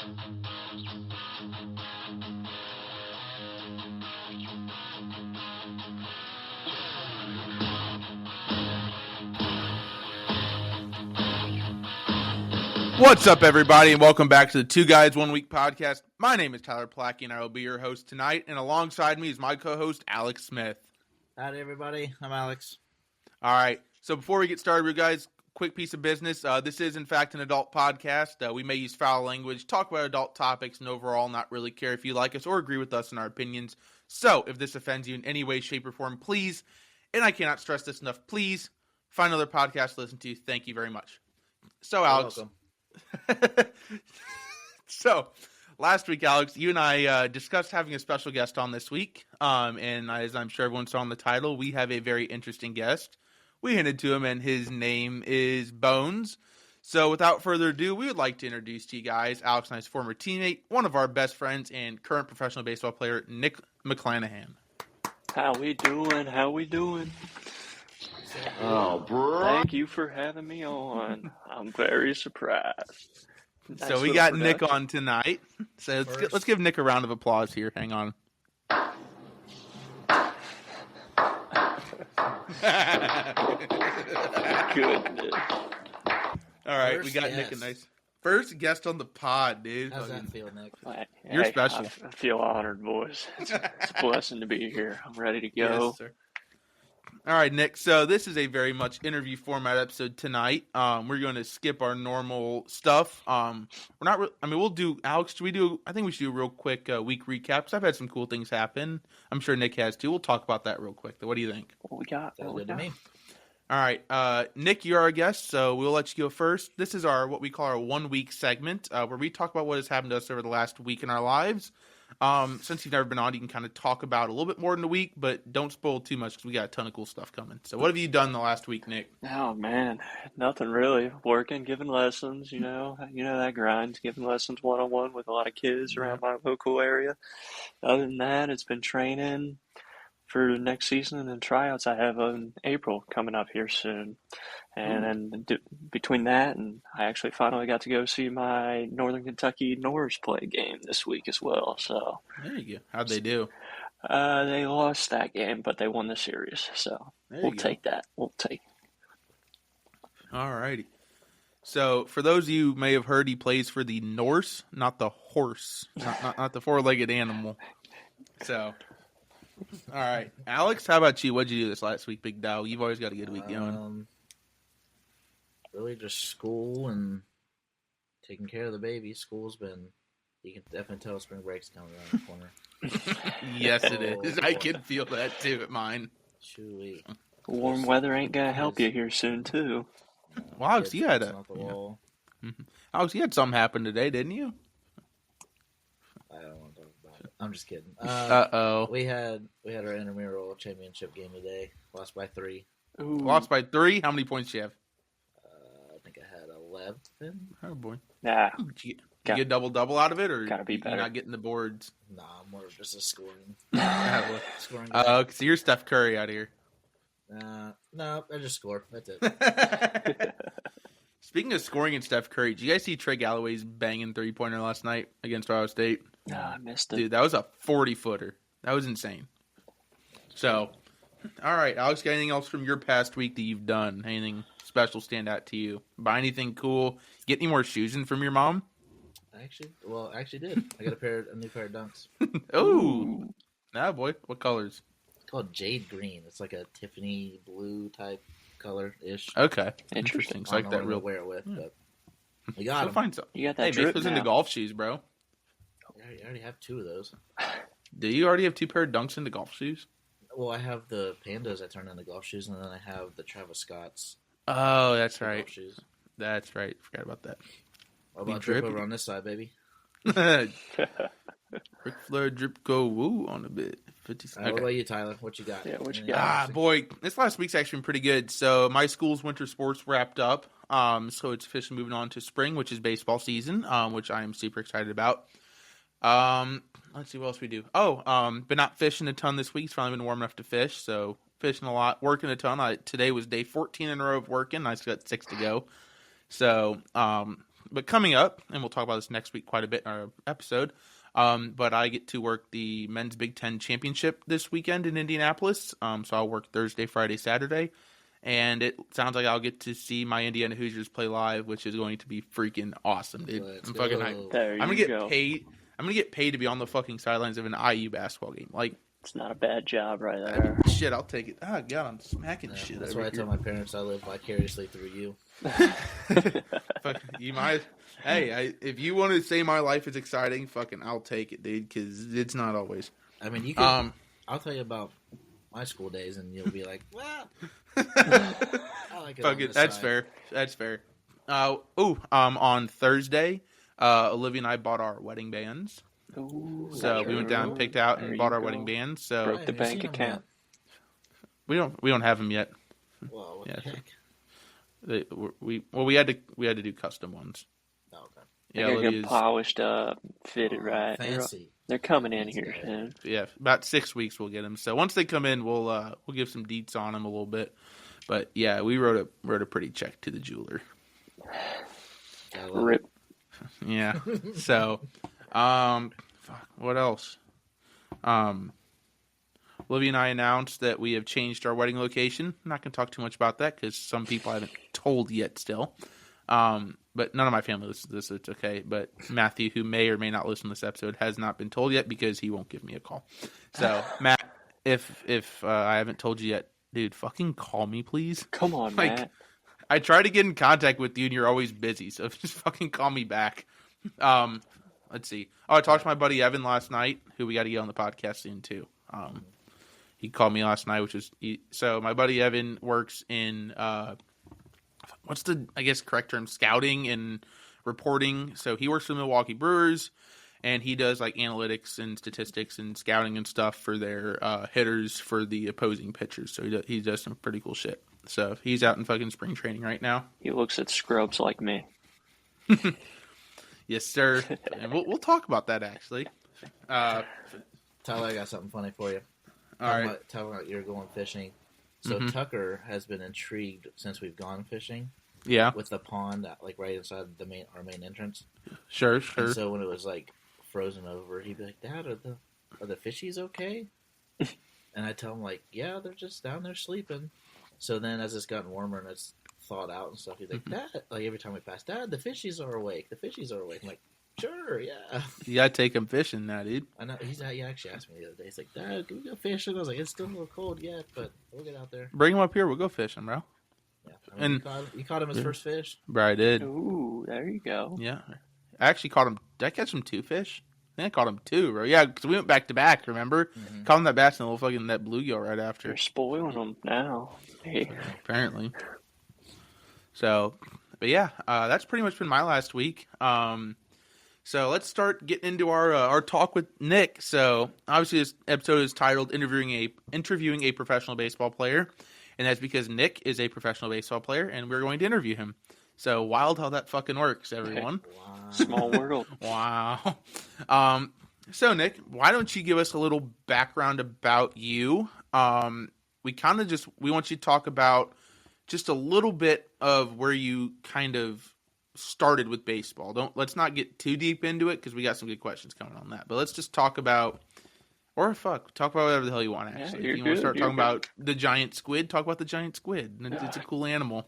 What's up, everybody, and welcome back to the Two Guys, 1 Week podcast. My name is Tyler Plackey, and I will be your host tonight, and alongside me is my co-host, Alex Smith. Howdy, everybody. I'm Alex. All right, so before we get started, guys, quick piece of business. This is, in fact, an adult podcast. We may use foul language, talk about adult topics, and overall not really care if you like us or agree with us in our opinions. So, if this offends you in any way, shape, or form, please, and I cannot stress this enough, please find another podcast to listen to. Thank you very much. So, Alex. You're welcome. So, last week, Alex, you and I discussed having a special guest on this week. And as I'm sure everyone saw in the title, we have a very interesting guest. We hinted to him, and his name is Bones. So, without further ado, we would like to introduce to you guys Alex and I's former teammate, one of our best friends, and current professional baseball player, Nick McClanahan. How we doing? How we doing? Oh, bro. Thank you for having me on. I'm very surprised. Nice So, we little got Nick production. on tonight. So, let's give Nick a round of applause here. Hang on. Goodness. All right, we First got guest. Nick a nice first guest on the pod, dude. How's that feel, Nick? You're special. I feel honored, boys. It's a blessing to be here. I'm ready to go. Yes, sir. All right, Nick. So this is a very much interview format episode tonight. We're going to skip our normal stuff. We're not. We'll do. Alex, should we do? I think we should do a real quick week recap. 'Cause I've had some cool things happen. I'm sure Nick has too. We'll talk about that real quick. What do you think? What we got? Sounds What we good to got? me. All right, Nick, you're our guest, so we'll let you go first. This is our what we call our 1 week segment, where we talk about what has happened to us over the last week in our lives. Since you've never been on, you can kind of talk about a little bit more in the week, but don't spoil too much because we got a ton of cool stuff coming. So, what have you done the last week, Nick? Oh man, nothing really. Working, giving lessons. You know that grind. Giving lessons one-on-one with a lot of kids around my local area. Other than that, it's been training for the next season and then tryouts I have in April coming up here soon. And then between that and I actually finally got to go see my Northern Kentucky Norse play game this week as well. So There you go. How'd they do? they lost that game, but they won the series. So There we'll you go. take that. We'll take it. All righty. So, for those of you who may have heard, he plays for the Norse, not the horse, not the four-legged animal. So, all right, Alex, how about you? What'd you do this last week, big dog? You've always got a good week going. Really just school and taking care of the baby. School's been, you can definitely tell spring break's coming around the corner. Yes, it is. I can feel that too at mine. Chewy. Warm weather ain't gonna help you here soon too. Well, Alex, you had Alex, you had something happen today, didn't you? I don't want to talk about it. I'm just kidding. Uh-oh. We had our intramural championship game today. Lost by 3. Ooh. Lost by 3? How many points do you have? I think I had 11. Oh, boy. Nah, Did you get a double-double out of it, or Gotta be you're better. not getting the boards? Nah, more of just a scoring. So Scoring game. you're Steph Curry out here. No, I just score. That's it. Speaking of scoring and Steph Curry, did you guys see Trey Galloway's banging three-pointer last night against Ohio State? nah, I missed it. Dude, that was a 40-footer. That was insane. So, all right, Alex, got anything else from your past week that you've done? Anything special stand out to you? Buy anything cool? Get any more shoes in from your mom? I actually did. I got a new pair of dunks. Oh, nah, boy. What colors? It's called Jade Green. It's like a Tiffany blue type color-ish. Okay, Interesting. interesting. It's I like don't know that what real. to wear it with, but we Go got them. find some. You got that Hey, drip Mace was into now. golf shoes, bro. I already have 2 of those. Do you already have 2 pair of dunks into golf shoes? Well, I have the Pandas I turned into golf shoes, and then I have the Travis Scotts Oh, that's golf right. shoes. That's right. Forgot about that. What Be about drip drippy. over on this side, baby? Ric Flair drip go woo on a bit. 50. All right, what about you, Tyler? What you got? Yeah, what you Anything got? Ah, interesting? boy, this last week's actually been pretty good. So my school's winter sports wrapped up. So it's officially moving on to spring, which is baseball season, which I am super excited about. Let's see what else we do. Been out fishing a ton this week. It's finally been warm enough to fish, so fishing a lot, working a ton. Today was day 14 in a row of working. I still got 6 to go. So but coming up, and we'll talk about this next week quite a bit in our episode. But I get to work the men's Big Ten championship this weekend in Indianapolis. So I'll work Thursday, Friday, Saturday, and it sounds like I'll get to see my Indiana Hoosiers play live, which is going to be freaking awesome, dude. I'm fucking hyped. There I'm gonna you get go. paid. I'm gonna get paid to be on the fucking sidelines of an IU basketball game. Like, It's not a bad job right there. shit, I'll take it. Oh god, I'm smacking shit. That's over why I here. tell my parents I live vicariously through you. Fuck, you might. Hey, if you want to say my life is exciting, fucking, I'll take it, dude. Because it's not always. I mean, you can. I'll tell you about my school days, and you'll be like, "Well, I like it." Fuck on it. this That's side. fair. That's fair. On Thursday, Olivia and I bought our wedding bands. Ooh, So we went down and picked out and There bought you our go. wedding bands. So Broke the Have you bank seen them account. we don't have them yet. yet? Well, what Yeah. the heck? We had to do custom ones. Oh, okay. Yeah, They're gonna get Olivia's, polished up, fitted Oh, right. Fancy. They're coming in That's here good. soon. yeah, about 6 weeks we'll get them. So once they come in, we'll give some deets on them a little bit. But yeah, we wrote a pretty check to the jeweler. Gotta love Rip. Yeah. So, fuck, what else? Olivia and I announced that we have changed our wedding location. I'm not going to talk too much about that because some people haven't told yet still. But none of my family listens to this, so it's okay. But Matthew, who may or may not listen to this episode, has not been told yet because he won't give me a call. So, Matt, if I haven't told you yet, dude, fucking call me, please. Come on, Like, Matt. I try to get in contact with you, and you're always busy, so just fucking call me back. Let's see. Oh, I talked to my buddy Evan last night, who we got to get on the podcast soon, too. He called me last night, so my buddy Evan works in, what's the, I guess, correct term, scouting and reporting. So he works for the Milwaukee Brewers, and he does, like, analytics and statistics and scouting and stuff for their hitters for the opposing pitchers. So he does some pretty cool shit. So he's out in fucking spring training right now. He looks at scrubs like me. Yes, sir. And we'll talk about that, actually. Tyler, I got something funny for you. All right. Talking about you're going fishing. So Mhm. Tucker has been intrigued since we've gone fishing Yeah, with the pond, like right inside our main entrance. sure. And so when it was like frozen over, he'd be like, "Dad, are the fishies okay?" And I tell him like, "Yeah, they're just down there sleeping." So then as it's gotten warmer and it's thawed out and stuff, he's like, "Dad," like every time we pass, "Dad, the fishies are awake. The fishies are awake." I'm like, "Sure, yeah." You gotta take him fishing now, dude. I know he actually asked me the other day. He's like, "Dad, can we go fishing?" I was like, "It's still a little cold yet, but we'll get out there." Bring him up here. We'll go fishing, bro. Yeah, And- you caught him his Yeah. first fish. Bro, I did. Ooh, there you go. Yeah. I actually caught him. Did I catch him 2 fish? I think I caught him 2, bro. Yeah, because we went back to back, remember? Mhm. Caught him that bass and a little fucking that bluegill right after, You're spoiling them now. Hey. apparently. So, but yeah, that's pretty much been my last week. So let's start getting into our talk with Nick. So obviously this episode is titled "Interviewing a Professional Baseball Player," and that's because Nick is a professional baseball player, and we're going to interview him. So wild how that fucking works, everyone. Wow. Small world. Wow. So Nick, why don't you give us a little background about you? We want you to talk about just a little bit of where you kind of started with baseball. Let's not get too deep into it because we got some good questions coming on that. But let's just talk about, talk about whatever the hell you want. Yeah, Actually, you're if you want to good, start you're talking good. about the giant squid, talk about the giant squid. It's a cool animal.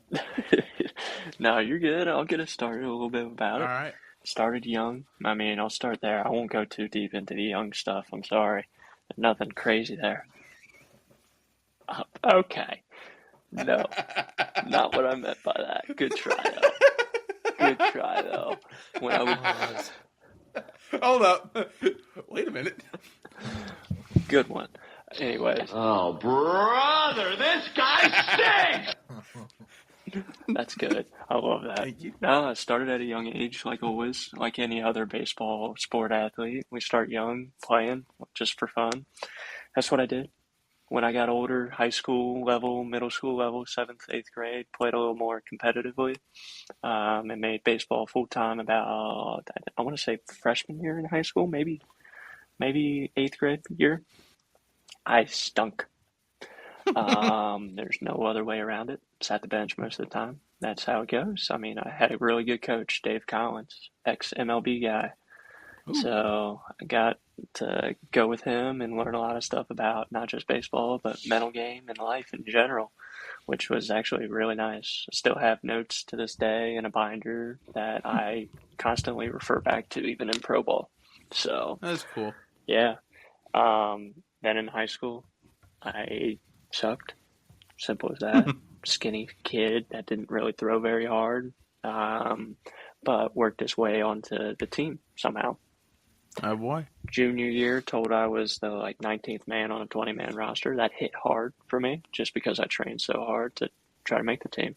No, you're good. I'll get us started a little bit about All it. right. Started young. I mean, I'll start there. I won't go too deep into the young stuff. I'm sorry. Nothing crazy there. Okay. No, not what I meant by that. Good try, though. Good try, though. When I was Hold up. Wait a minute. good one. Anyways, Oh, brother, this guy stinks! that's good. I love that. Thank you. No, I started at a young age, like always, like any other baseball sport athlete. We start young, playing just for fun. That's what I did. When I got older, high school level, middle school level, 7th, 8th grade, played a little more competitively, and made baseball full time about, I want to say freshman year in high school, maybe 8th grade year. I stunk. There's no other way around it. sat the bench most of the time. That's how it goes. I mean, I had a really good coach, Dave Collins, ex-MLB guy. Ooh. So I got to go with him and learn a lot of stuff about not just baseball, but mental game and life in general, which was actually really nice. I still have notes to this day in a binder that I constantly refer back to, even in pro ball. So, That's cool. yeah. Then in high school, I sucked. Simple as that. Skinny kid that didn't really throw very hard, but worked his way onto the team somehow. Oh boy. Junior year, told I was the 19th man on a 20-man roster. That hit hard for me just because I trained so hard to try to make the team.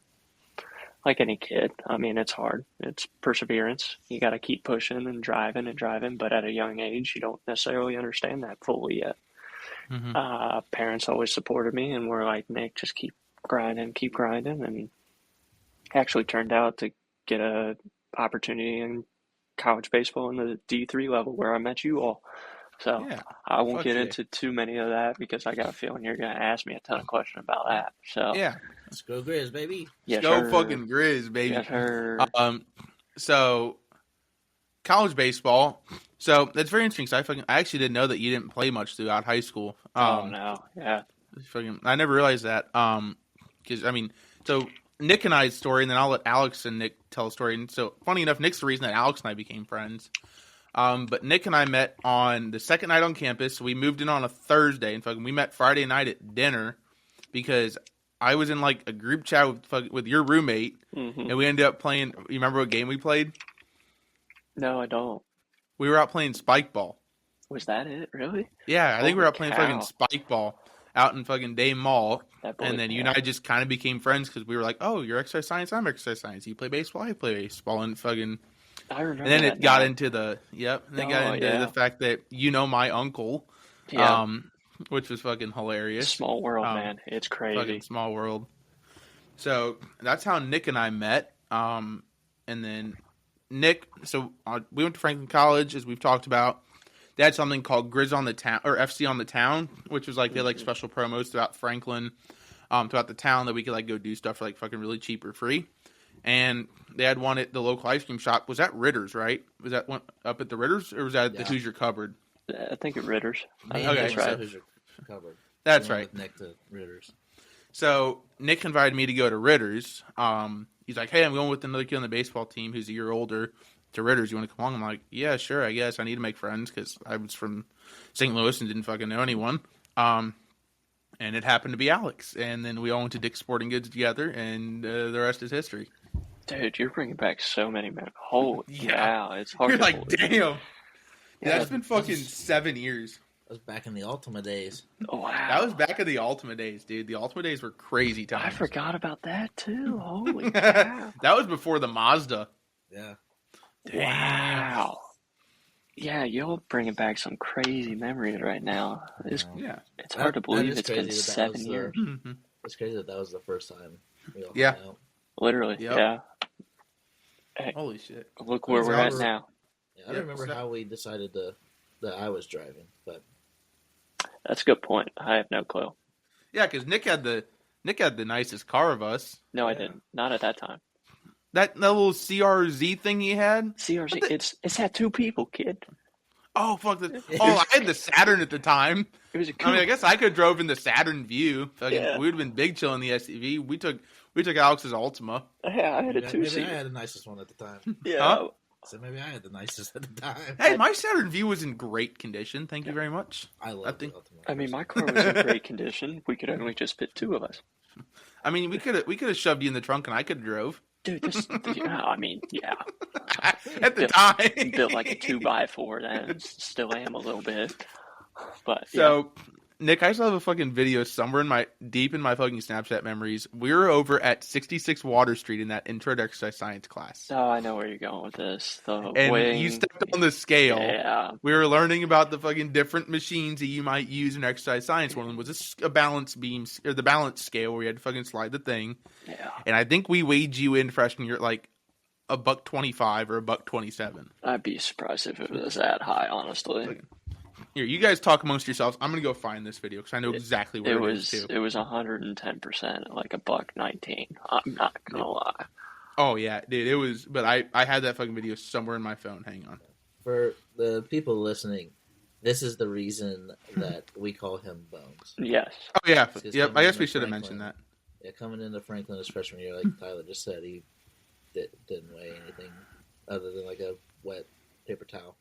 Like any kid, I mean, it's hard. It's perseverance. You got to keep pushing and driving, but at a young age, you don't necessarily understand that fully yet. Mm-hmm. Parents always supported me and were like, Nick, just keep grinding, and actually turned out to get a opportunity in college baseball in the D3 level where I met you all. So Yeah. I won't Fuck get yeah. into too many of that because I got a feeling you're going to ask me a ton of questions about that. So Yeah. Let's go Grizz, baby. yes, Go sir. fucking Grizz, baby. Yes, sir. So college baseball. So that's very interesting. So I actually didn't know that you didn't play much throughout high school. Oh no, yeah. I never realized that. Because I mean, so Nick and I's story, and then I'll let Alex and Nick tell a story. And so, funny enough, Nick's the reason that Alex and I became friends. But Nick and I met on the second night on campus. We moved in on a Thursday, and we met Friday night at dinner because I was in like a group chat with your roommate, and we ended up playing. You remember what game we played? No, I don't. We were out playing spike ball. Was that it? Really? Yeah, I think we were Holy out playing cow. fucking spike ball out in fucking Dame Mall. That boy, And then you and I just kind of became friends because we were like, oh, you're exercise science, I'm exercise science. You play baseball, I play baseball. And fucking. I remember. And then that it got now. into the. Yep. And then Oh, got into yeah. the fact that you know my uncle. Yeah. Which was fucking hilarious. Small world, man. It's crazy. Fucking small world. So that's how Nick and I met. And then Nick, so we went to Franklin College, as we've talked about. They had something called Grizz on the Town, or FC on the Town, which was like, they had like special promos throughout Franklin, throughout the town that we could like go do stuff for like fucking really cheap or free. And they had one at the local ice cream shop. Was that Ritter's, right? Was that one up at the Ritter's, or was that at the Hoosier Cupboard? I think at Ritter's. I Me think and that's Dylan right. said Hoosier covered. That's We went right. with Nick to Ritter's. So Nick invited me to go to Ritter's. He's like, hey, I'm going with another kid on the baseball team who's a year older to Ritter's. You want to come along? I'm like, yeah, sure, I guess. I need to make friends because I was from St. Louis and didn't fucking know anyone. And it happened to be Alex. And then we all went to Dick's Sporting Goods together, and the rest is history. Dude, you're bringing back so many men. Holy Yeah. cow. It's hard You're to like, believe. damn. Yeah. That's been fucking 7 years. That was back in the Ultima days. Oh, wow. That was back in the Ultima days, dude. The Ultima days were crazy I times. forgot about that, too. Holy cow. That was before the Mazda. Yeah. Wow. Yeah, you're bringing back some crazy memories right now. It's Yeah. hard to That believe is it's been crazy that 7 was years. Mm-hmm. It's crazy that was the first time we all Yeah. hung out. Literally, Yep. yeah. Holy shit. Look where we're at now. Yeah, I Yeah, don't remember so- how we decided that I was driving, but That's a good point. I have no clue. Yeah, because Nick had the nicest car of us. No, I Yeah. didn't. Not at that time. That little CRZ thing he had. CRC, it's had two people, kid. Oh fuck! I had the Saturn at the time. It was a I mean, I coupe. guess I could have drove in the Saturn View. Fucking, Yeah. we would have been big chill in the SUV. We took Alex's Altima. Yeah, I had a maybe I two-seater. had the nicest one at the time. Yeah. Huh? So maybe I had the nicest at the time. Hey, my Saturn View was in great condition. Thank you very much. I love think- the Ultima. I mean, my car was in great condition. We could only just fit two of us. I mean, we could have shoved you in the trunk and I could have drove Dude, I mean, yeah. at the Built- time. Built like a 2x4 then. Still am a little bit. But, yeah. So, Nick, I still have a fucking video somewhere deep in my fucking Snapchat memories. We were over at 66 Water Street in that intro to exercise science class. Oh, I know where you're going with this. The And wing. you stepped on the scale. Yeah. We were learning about the fucking different machines that you might use in exercise science. One of them was a balance beam, or the balance scale where you had to fucking slide the thing. Yeah. And I think we weighed you in freshman year at like $1.25 or $1.27. I'd be surprised if it was that high, honestly. Here, you guys talk amongst yourselves. I'm gonna go find this video because I know exactly where it is too. It was 110%, like a $1.19. I'm not gonna lie. Oh yeah, dude, it was. But I had that fucking video somewhere in my phone. Hang on. For the people listening, this is the reason that we call him Bones. Yes. Oh yeah, It's yep. I coming guess we into should have Franklin. mentioned that. Yeah, coming into Franklin his freshman year, like Tyler just said, he didn't weigh anything other than like a wet paper towel.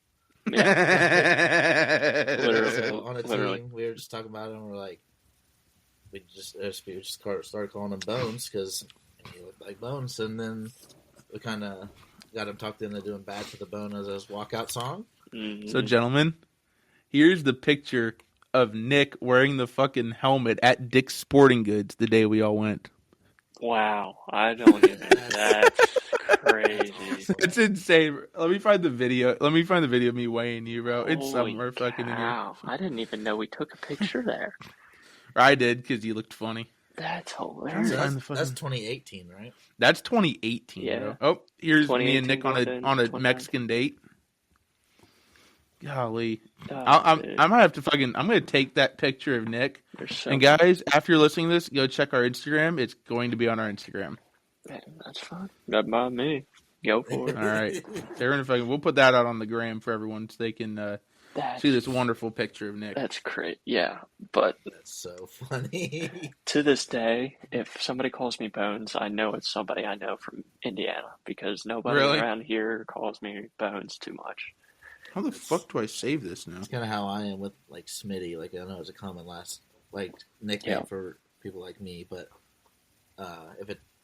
Yeah. So on a Literally. team, we were just talking about it, and we're like, we just started calling him Bones because he looked like Bones, and then we kind of got him talked into doing "Bad to the Bone" as his walkout song. Mhm. So, gentlemen, here's the picture of Nick wearing the fucking helmet at Dick's Sporting Goods the day we all went. Wow, I don't even. That's crazy. It's insane. Let me find the video. Let me find the video of me weighing you, bro. It's Holy somewhere fucking in here. cow. I didn't even know we took a picture there. I did because you looked funny. That's So hilarious. that's 2018, right? That's 2018, Yeah. bro. Oh, here's me and 2018 Nick on going a in on a 2019. Mexican date. Golly, Oh, I dude, might have to fucking. I'm gonna take that picture of Nick. there's so And guys, after you're listening to this, go check our Instagram. It's going to be on our Instagram. man, that's fine. That by me. Go for it. All right. They're gonna fucking. We'll put that out on the gram for everyone so they can That's see this wonderful picture of Nick. that's great. Yeah, but That's so funny. to this day, if somebody calls me Bones, I know it's somebody I know from Indiana because nobody Really? around here calls me Bones too much. How the fuck do I save this now? It's kind of how I am with like Smitty. Like I know it's a common last like nickname Yeah. for people like me, but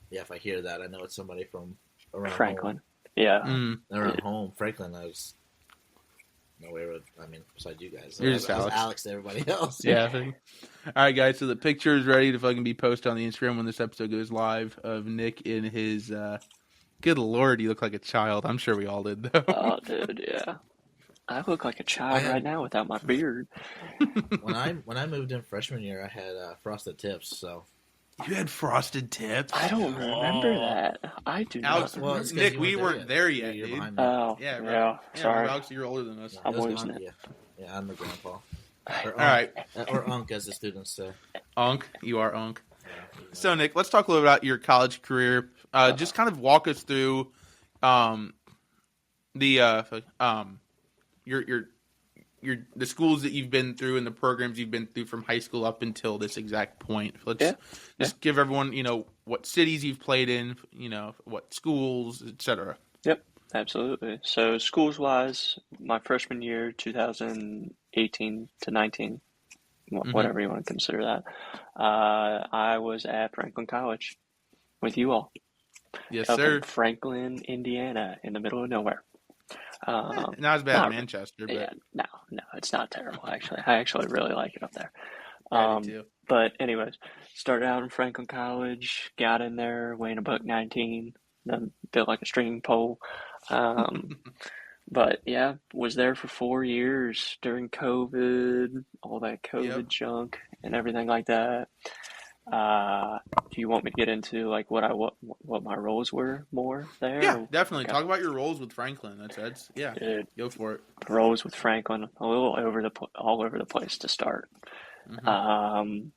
if I hear that, I know it's somebody from around Franklin. Yeah. Mm. home. Around home, Franklin. I was nowhere. I mean, besides you guys, You're I just was Alex. Alex to everybody else. Yeah. All right, guys. So the picture is ready to fucking be posted on the Instagram when this episode goes live of Nick in his. Good lord, you look like a child. I'm sure we all did though. Oh, dude, yeah. I look like a child right now without my beard. when I moved in freshman year, I had frosted tips. So You had frosted tips. I don't remember that. I do Alex, not. well, it's 'cause Nick, you we weren't there yet, You're dude. behind me. Oh, Yeah, bro. yeah. Sorry. Alex, you're older than us. I'm It was losing behind- it. Yeah, I'm the grandpa. All right, Or Unc, as the students say. Unc, you are Unc. Yeah, So, Nick, let's talk a little about your college career. Just kind of walk us through the schools that you've been through and the programs you've been through from high school up until this exact point. Let's just give everyone, what cities you've played in, what schools, etc. Yep, absolutely. So schools wise, my freshman year, 2018 to 19, whatever you want to consider that, I was at Franklin College with you all. Yes, Up sir. in Franklin, Indiana, in the middle of nowhere. Not as bad as not- Manchester, but Yeah, no, it's not terrible, actually. I actually really like it up there. I do too. But anyways, started out in Franklin College, got in there, weighing a $1.19, then built like a stringing pole. But yeah, was there for 4 years during COVID, all that COVID Yep. junk and everything like that. Do you want me to get into like what my roles were more there? Yeah, definitely. Okay. Talk about your roles with Franklin. That's yeah. Dude, Go for it. roles with Franklin, a little all over the place to start. Blackie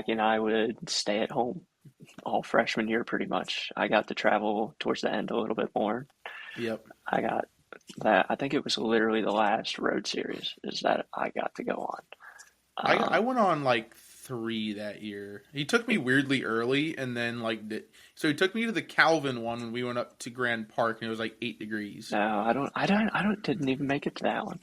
and I would stay at home all freshman year pretty much. I got to travel towards the end a little bit more. Yep. I got that. I think it was literally the last road series is that I got to go on. I went on like 3 that year. He took me weirdly early, and then so he took me to the Calvin one when we went up to Grand Park, and it was like 8 degrees. No, didn't even make it to that one.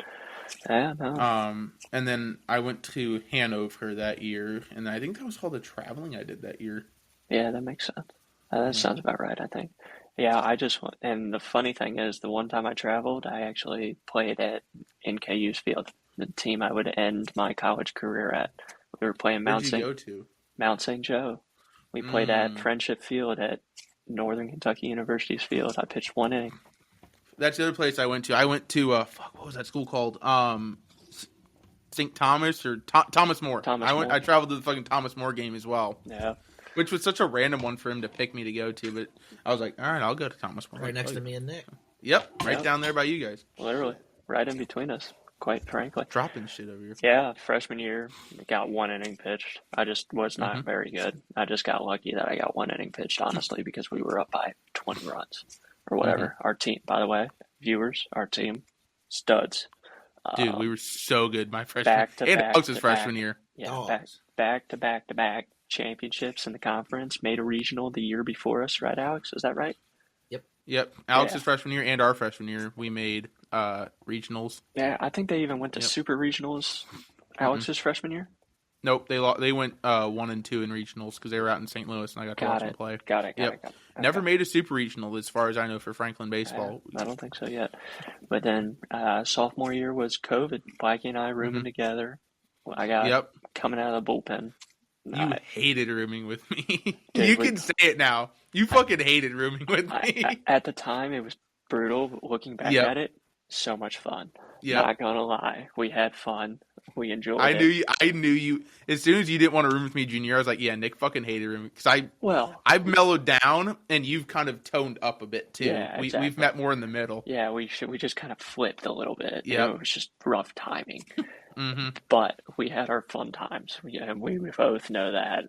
Yeah, no. And then I went to Hanover that year, and I think that was all the traveling I did that year. Yeah, that makes sense. That sounds about right, I think. Yeah, and the funny thing is, the one time I traveled, I actually played at NKU's field, the team I would end my college career at. We were playing Where'd you go to? Mount St. Joe. We played at Friendship Field at Northern Kentucky University's field. I pitched 1 inning. That's the other place I went to. I went to what was that school called? St. Thomas or Thomas More. More. I traveled to the fucking Thomas More game as well, Yeah. which was such a random one for him to pick me to go to. But I was like, all right, I'll go to Thomas More. Right next to me and Nick. Yep, right Yep. down there by you guys. Literally, right in between us. quite frankly. Dropping shit over here. Yeah, freshman year, got 1 inning pitched. I just was not very good. I just got lucky that I got 1 inning pitched, honestly, because we were up by 20 runs or whatever. Our team, by the way, viewers, our team, studs. Dude, we were so good my freshman and Alex's freshman year. Yeah, back to back championships in the conference. Made a regional the year before us, right, Alex? Is that right? Yep. Alex's freshman year and our freshman year, we made regionals. Yeah, I think they even went to super regionals. Alex's freshman year. Nope, they went 1 and 2 in regionals because they were out in St. Louis, and I got to watch them play. Got it. Okay. Never made a super regional, as far as I know, for Franklin baseball. I don't think so yet. But then sophomore year was COVID. Blackie and I rooming together. I got coming out of the bullpen. You hated rooming with me. Dude, you can say it now. You fucking hated rooming with me. At the time, it was brutal. But looking back at it, so much fun. Not gonna lie, we had fun. We enjoyed it. I knew you. As soon as you didn't want to room with me junior, I was like, yeah, Nick fucking hated rooming because I've mellowed down and you've kind of toned up a bit too. Yeah, exactly. We've met more in the middle. Yeah, we just kind of flipped a little bit. Yeah, it was just rough timing. But we had our fun times. We both know that.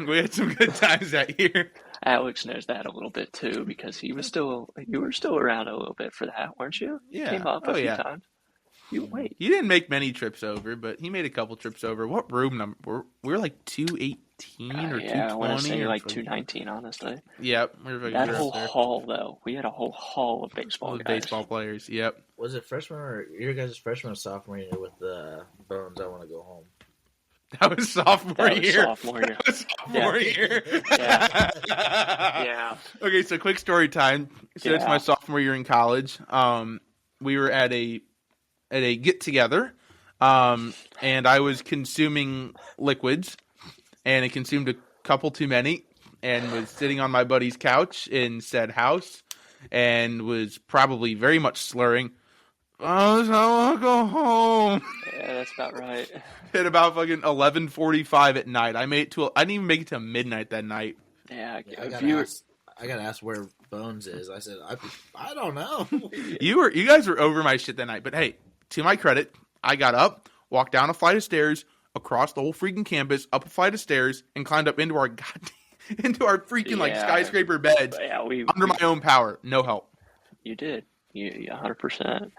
We had some good times that year. Alex knows that a little bit too because you were still around a little bit for that, weren't you? Yeah, came up a few times. You didn't make many trips over, but he made a couple trips over. What room number? We were like 218 or 220. I want to say you're like 219, honestly. Yep, we were that whole hall though. We had a whole hall of baseball guys. Baseball players. Yep. Was it freshman or your guys' freshman or sophomore year with the Bones? I want to go home. That was sophomore year. Sophomore year. Yeah. Okay, so quick story time. So it's my sophomore year in college. We were at a get together, and I was consuming liquids, and I consumed a couple too many, and was sitting on my buddy's couch in said house, and was probably very much slurring. I want to go home. Yeah, that's about right. At about fucking 11:45 at night. I didn't even make it to midnight that night. Yeah, I got to ask where Bones is. I said, I don't know. You guys were over my shit that night. But hey, to my credit, I got up, walked down a flight of stairs, across the whole freaking campus, up a flight of stairs, and climbed up into our freaking skyscraper beds under my own power. No help. You did. You 100%.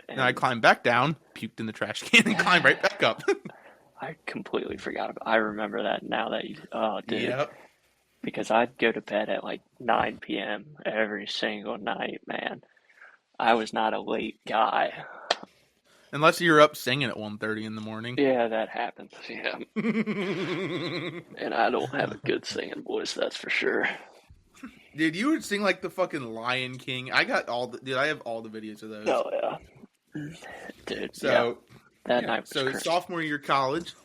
And I climbed back down, puked in the trash can, and climbed right back up. I completely forgot about. I remember that now that you. Oh, dude. Yep. Because I'd go to bed at like 9 p.m. every single night, man. I was not a late guy. Unless you're up singing at 1:30 in the morning. Yeah, that happens. Yeah. And I don't have a good singing voice, that's for sure. Dude, you would sing like the fucking Lion King. I have all the videos of those. Oh, yeah. Dude, that night was crazy. Sophomore year college.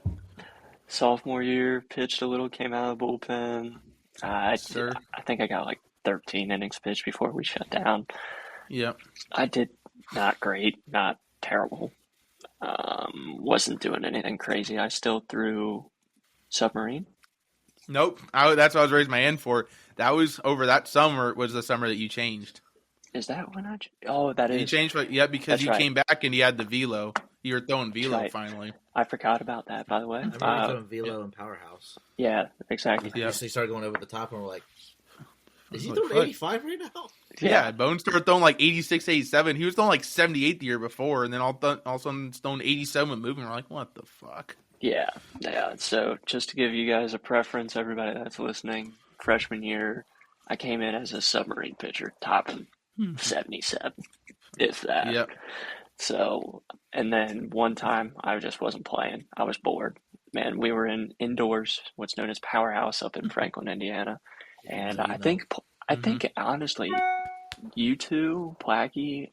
Sophomore year, pitched a little, came out of the bullpen. I think I got like 13 innings pitched before we shut down. Yep. I did not great, not terrible. Wasn't doing anything crazy. I still threw submarine. Nope. That's what I was raising my hand for. That was over that summer. Was the summer that you changed? Is that when I? Oh, that is. You changed, because you came back and you had the velo. You were throwing velo finally. I forgot about that, by the way. I remember throwing velo in Powerhouse. Yeah, exactly. He started going over the top, and we're like, "Is he throwing 85 right now?" Yeah, Bones started throwing like 86, 87. He was throwing like 78 the year before, and then all of a sudden throwing 87 with moving. We're like, what the fuck? Yeah. So just to give you guys a preference, everybody that's listening, freshman year, I came in as a submarine pitcher, topping 77, if that. Yep. So, and then one time I just wasn't playing. I was bored. Man, we were indoors, what's known as Powerhouse up in Franklin, Indiana. And I think honestly, you two, Placky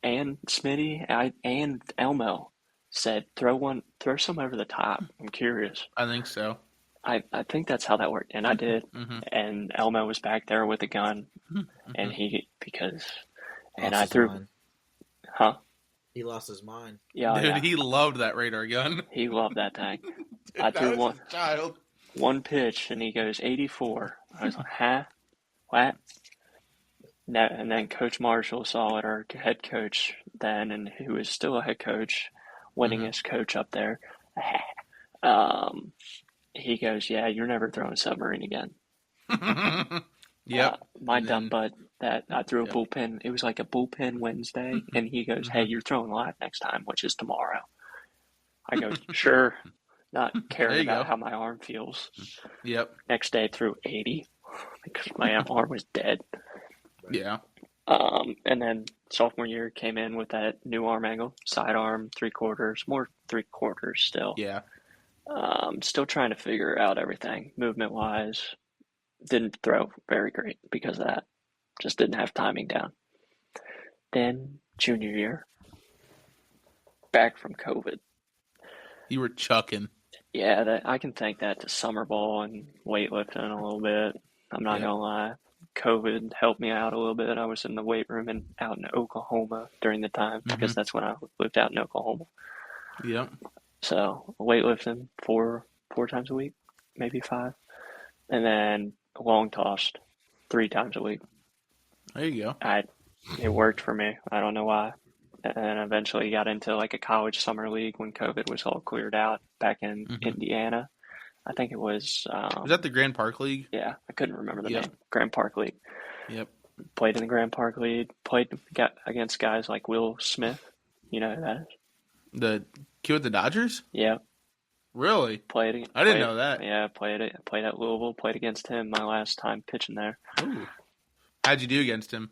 and Smitty and Elmo said, throw some over the top. I'm curious. I think so. I think that's how that worked. And I did. And Elmo was back there with a gun. And I threw. Mind. Huh? He lost his mind. Yeah, dude, he loved that radar gun. He loved that thing. Dude, I threw child. one pitch, and he goes 84. I was like, huh? What? And then Coach Marshall saw it, our head coach then, and who is still a head coach, winningest coach up there. He goes, "Yeah, you're never throwing a submarine again." Yep. My And dumb then- butt that I threw a Yep. bullpen. It was like a bullpen Wednesday, and he goes, "Hey, you're throwing live next time, which is tomorrow." I go, "Sure," not There caring you about go. how my arm feels. Yep. Next day, I threw 80 because my arm was dead. Yeah. And then sophomore year came in with that new arm angle, sidearm, 3/4, more 3/4 still. Yeah. Still trying to figure out everything movement wise. Didn't throw very great because of that. Just didn't have timing down. Then junior year, back from COVID. You were chucking. Yeah, I can thank that to summer ball and weightlifting a little bit. I'm not Yeah. gonna lie. COVID helped me out a little bit. I was in the weight room and out in Oklahoma during the time because that's when I lived out in Oklahoma. Yep. So weightlifting four times a week, maybe 5, and then long tossed 3 times a week. There you go. It worked for me. I don't know why. And eventually got into like a college summer league when COVID was all cleared out back in Indiana. I think it was. Was that the Grand Park League? Yeah, I couldn't remember the Yep. name. Grand Park League. Yep. Played in the Grand Park League. Got against guys like Will Smith. You know who that is? The kid with the Dodgers? Yeah, Really? played. I didn't know that. Yeah, played at Louisville. Played against him my last time pitching there. Ooh. How'd you do against him?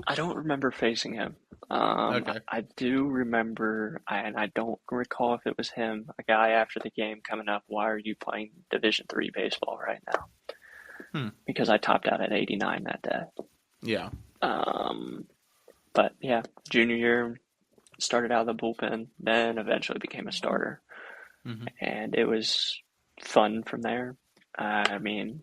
I don't remember facing him. Okay. I do remember, and I don't recall if it was him, a guy after the game coming up, "Why are you playing Division III baseball right now?" Because I topped out at 89 that day. Yeah. But yeah, junior year, started out of the bullpen, then eventually became a starter. And it was fun from there. I mean,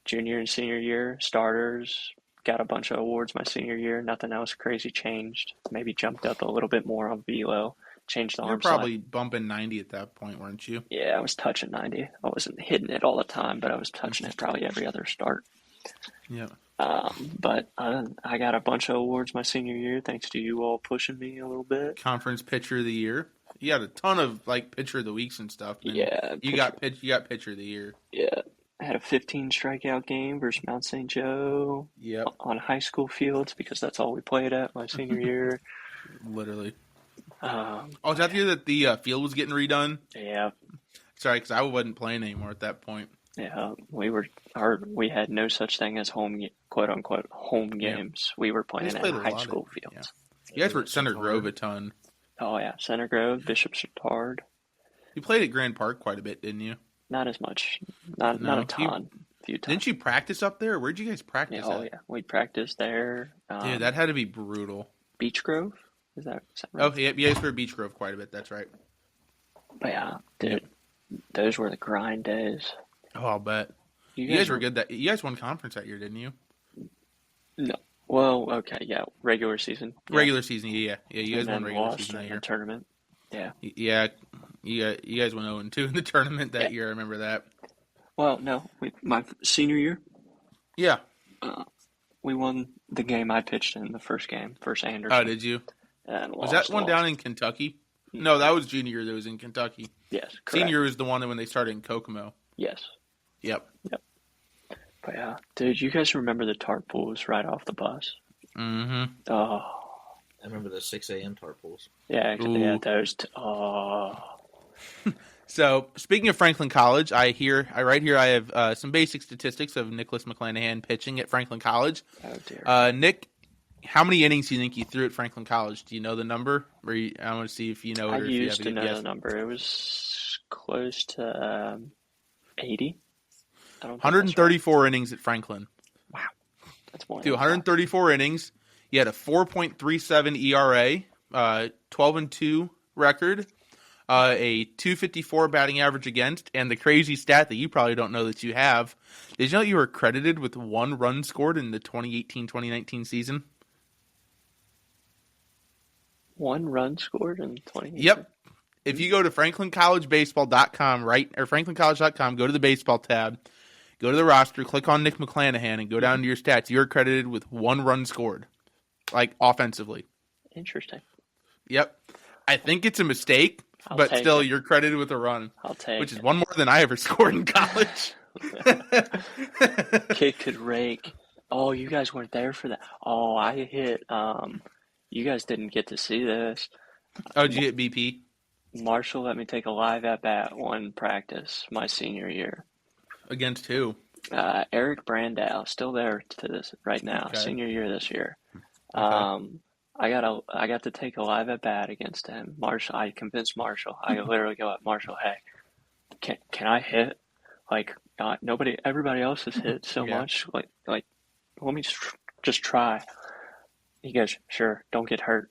junior and senior year, starters, got a bunch of awards my senior year. Nothing else crazy changed. Maybe jumped up a little bit more on velo. Changed the You were arm probably slot. bumping 90 at that point, weren't you? Yeah, I was touching 90. I wasn't hitting it all the time, but I was touching it probably every other start. Yeah. But I got a bunch of awards my senior year, thanks to you all pushing me a little bit. Conference Pitcher of the Year. You had a ton of like Pitcher of the Weeks and stuff. And Yeah, You got Pitcher of the Year. Yeah, I had a 15 strikeout game versus Mount St. Joe Yep. on high school fields because that's all we played at my senior year. Literally. Um, Oh, is that the year that the field was getting redone? yeah, Sorry, because I wasn't playing anymore at that point. yeah, we had no such thing as quote unquote home games. We were playing just at played a high lot of- school fields. Yeah. You guys were at Center Grove a ton. Oh yeah, Center Grove, Bishop Chatard. You played at Grand Park quite a bit, didn't you? Not as much, not No, a ton. A few times. Didn't you practice up there? Where'd you guys practice Yeah, at? yeah, we practiced there. Dude, that had to be brutal. Beach Grove. Is that right? Oh, yeah, you guys were at Beach Grove quite a bit. That's right. But yeah, dude, those were the grind days. Oh, I'll bet. You guys were good. You guys won conference that year, didn't you? No. Well, okay, yeah, regular season. Yeah. Regular season, yeah. You guys And won then regular lost season that in year. the tournament. Yeah. Yeah, you guys went 0-2 in the tournament that year. I remember that. Well, no, my senior year, Yeah. we won the game I pitched in the first game, first Anderson. Oh, did you? And Was that one down in Kentucky? No, that was junior year that was in Kentucky. Yes, correct. Senior was the one that when they started in Kokomo. Yes. Yep. But yeah, dude, you guys remember the tarp pools right off the bus? Mm-hmm. Oh, I remember the 6 a.m. tarp pools. yeah, Ooh. those. Oh, So, speaking of Franklin College, I have some basic statistics of Nicholas McClanahan pitching at Franklin College. oh dear. Nick, how many innings do you think you threw at Franklin College? Do you know the number? I want to see if you know it I or if you used have to a good know guess. the number. It was close to 80. I don't think that's right. 134 innings at Franklin. That's more. Through than I thought. 134 innings, you had a 4.37 ERA, 12-2 record, a 254 batting average against, and the crazy stat that you probably don't know that you have. Did you know you were credited with 1 run scored in the 2018-2019 season? 1 run scored in 20. Yep. If you go to franklincollegebaseball.com, or franklincollege.com, go to the baseball tab, Go to the roster, click on Nick McClanahan, and go down to your stats. You're credited with 1 run scored, like offensively. Interesting. Yep. I think it's a mistake, I'll but take still, it. you're credited with a run, I'll take which is it. 1 more than I ever scored in college. Kid could rake. Oh, you guys weren't there for that. Oh, I hit. You guys didn't get to see this. Oh, did you hit BP? Marshall let me take a live at bat one practice my senior year. Against who? Eric Brandow, still there to this right now. Okay. Senior year this year. Okay. I got to take a live at bat against him. Marshall, I convinced Marshall. I literally go up, Marshall, hey, can I hit? Like, everybody else has hit so Yeah. much. Like, let me just try. He goes, sure, don't get hurt.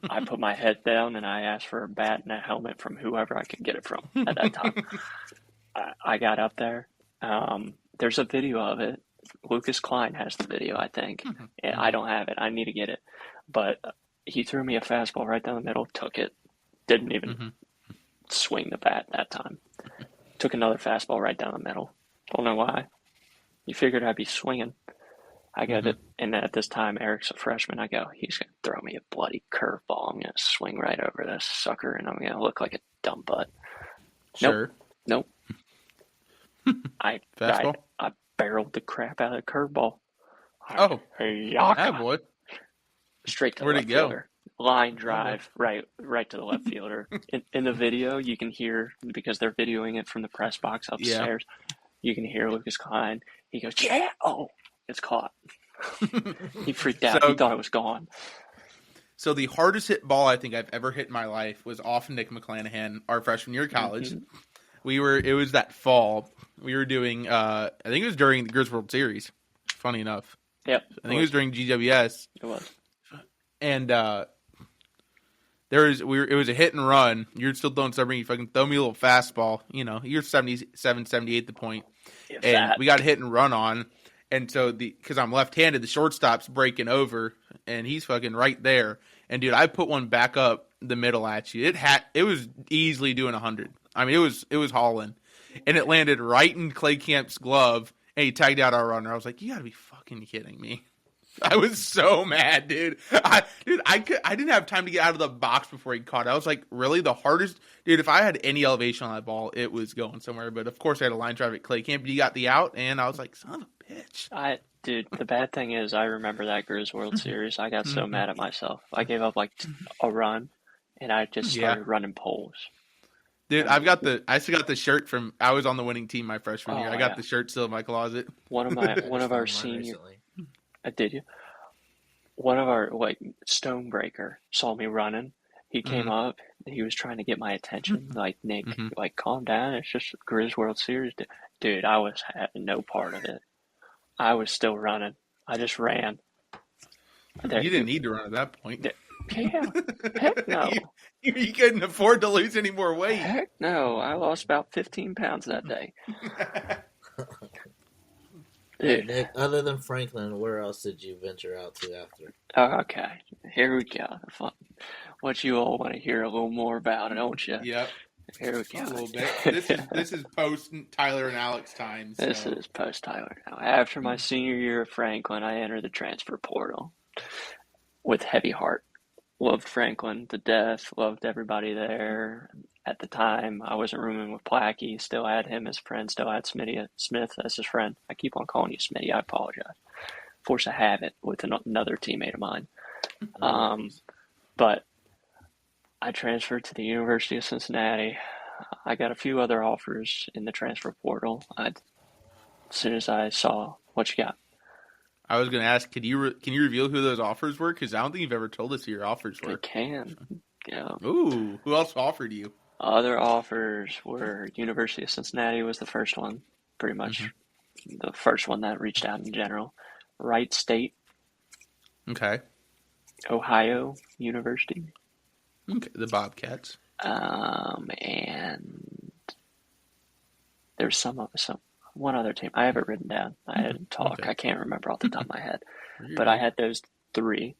I put my head down and I asked for a bat and a helmet from whoever I could get it from at that time. I got up there. There's a video of it. Lucas Klein has the video, I think. And I don't have it. I need to get it. But he threw me a fastball right down the middle, took it. Didn't even swing the bat that time. Took another fastball right down the middle. Don't know why. You figured I'd be swinging. I got it, and at this time, Eric's a freshman. I go, he's going to throw me a bloody curveball. I'm going to swing right over this sucker, and I'm going to look like a dumb butt. Sure. Nope. I barreled the crap out of the curveball. Oh. Yaka. Boy. Straight to the Where'd left it go? fielder. Line drive, right to the left fielder. In the video, you can hear, because they're videoing it from the press box upstairs, you can hear Lucas Klein. He goes, yeah! Oh, it's caught. He freaked out. He thought it was gone. So the hardest hit ball I think I've ever hit in my life was off Nick McClanahan, our freshman year of college. It was that fall. We were doing, I think it was during the Grizz World Series, funny enough. Yep. I think it was during GWS. It was. And it was a hit and run. You're still throwing something. You fucking throw me a little fastball. You know, you're 77, 78 at the point. And we got a hit and run on. And so because I'm left-handed, the shortstop's breaking over, and he's fucking right there. And dude, I put one back up the middle at you. It was easily doing 100. I mean, it was hauling, and it landed right in Clay Camp's glove, and he tagged out our runner. I was like, you gotta be fucking kidding me. I was so mad, dude. I didn't have time to get out of the box before he caught it. I was like, really? The hardest? Dude, if I had any elevation on that ball, it was going somewhere. But, of course, I had a line drive at Clay Camp. You got the out, and I was like, son of a bitch. Dude, the bad thing is I remember that Grizz World Series. I got so mad at myself. I gave up like a run, and I just started running poles. Dude, I still got the shirt from – I was on the winning team my freshman year. I got the shirt still in my closet. One of our senior – did you? One of our, Stonebreaker saw me running. He came up. He was trying to get my attention. Like, Nick, calm down. It's just Grizz World Series. Dude, I was having no part of it. I was still running. I just ran. You didn't need to run at that point. Yeah. Heck no. You couldn't afford to lose any more weight. Heck no. I lost about 15 pounds that day. Dude. Nick, other than Franklin, where else did you venture out to after? Oh, okay. Here we go. What you all want to hear a little more about, don't you? Yep. Here we go. A little bit. This is post Tyler and Alex time. So. This is post Tyler now. After my senior year at Franklin, I entered the transfer portal with heavy heart. Loved Franklin to death. Loved everybody there. At the time, I wasn't rooming with Plackey. Still had him as a friend. Still had Smith as his friend. I keep on calling you Smitty. I apologize. Force of habit with another teammate of mine. But I transferred to the University of Cincinnati. I got a few other offers in the transfer portal. As soon as I saw what you got. I was going to ask, can you reveal who those offers were? Because I don't think you've ever told us who your offers were. I can. Yeah. Ooh, who else offered you? Other offers were University of Cincinnati was the first one, pretty much the first one that reached out in general. Wright State. Okay. Ohio University. Okay, the Bobcats. And there's one other team. I have it written down. I had to talk. Okay. I can't remember off the top of my head. But I had those three.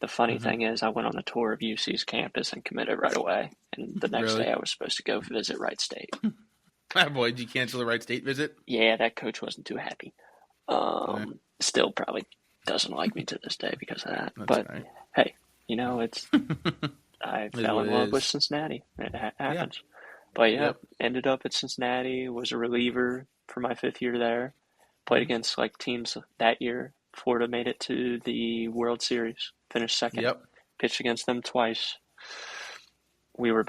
The funny thing is I went on a tour of UC's campus and committed right away. And the next day I was supposed to go visit Wright State. Boy, did you cancel the Wright State visit? Yeah, that coach wasn't too happy. Right. Still probably doesn't like me to this day because of that. That's But right. hey, it's I Is fell what in it love with is. Cincinnati. It Yeah. happens. But yeah, Yep. ended up at Cincinnati. Was a reliever for my 5th year there. Played Mhm. against like teams that year. Florida made it to the World Series. Finished second. Yep. Pitched against them twice. We were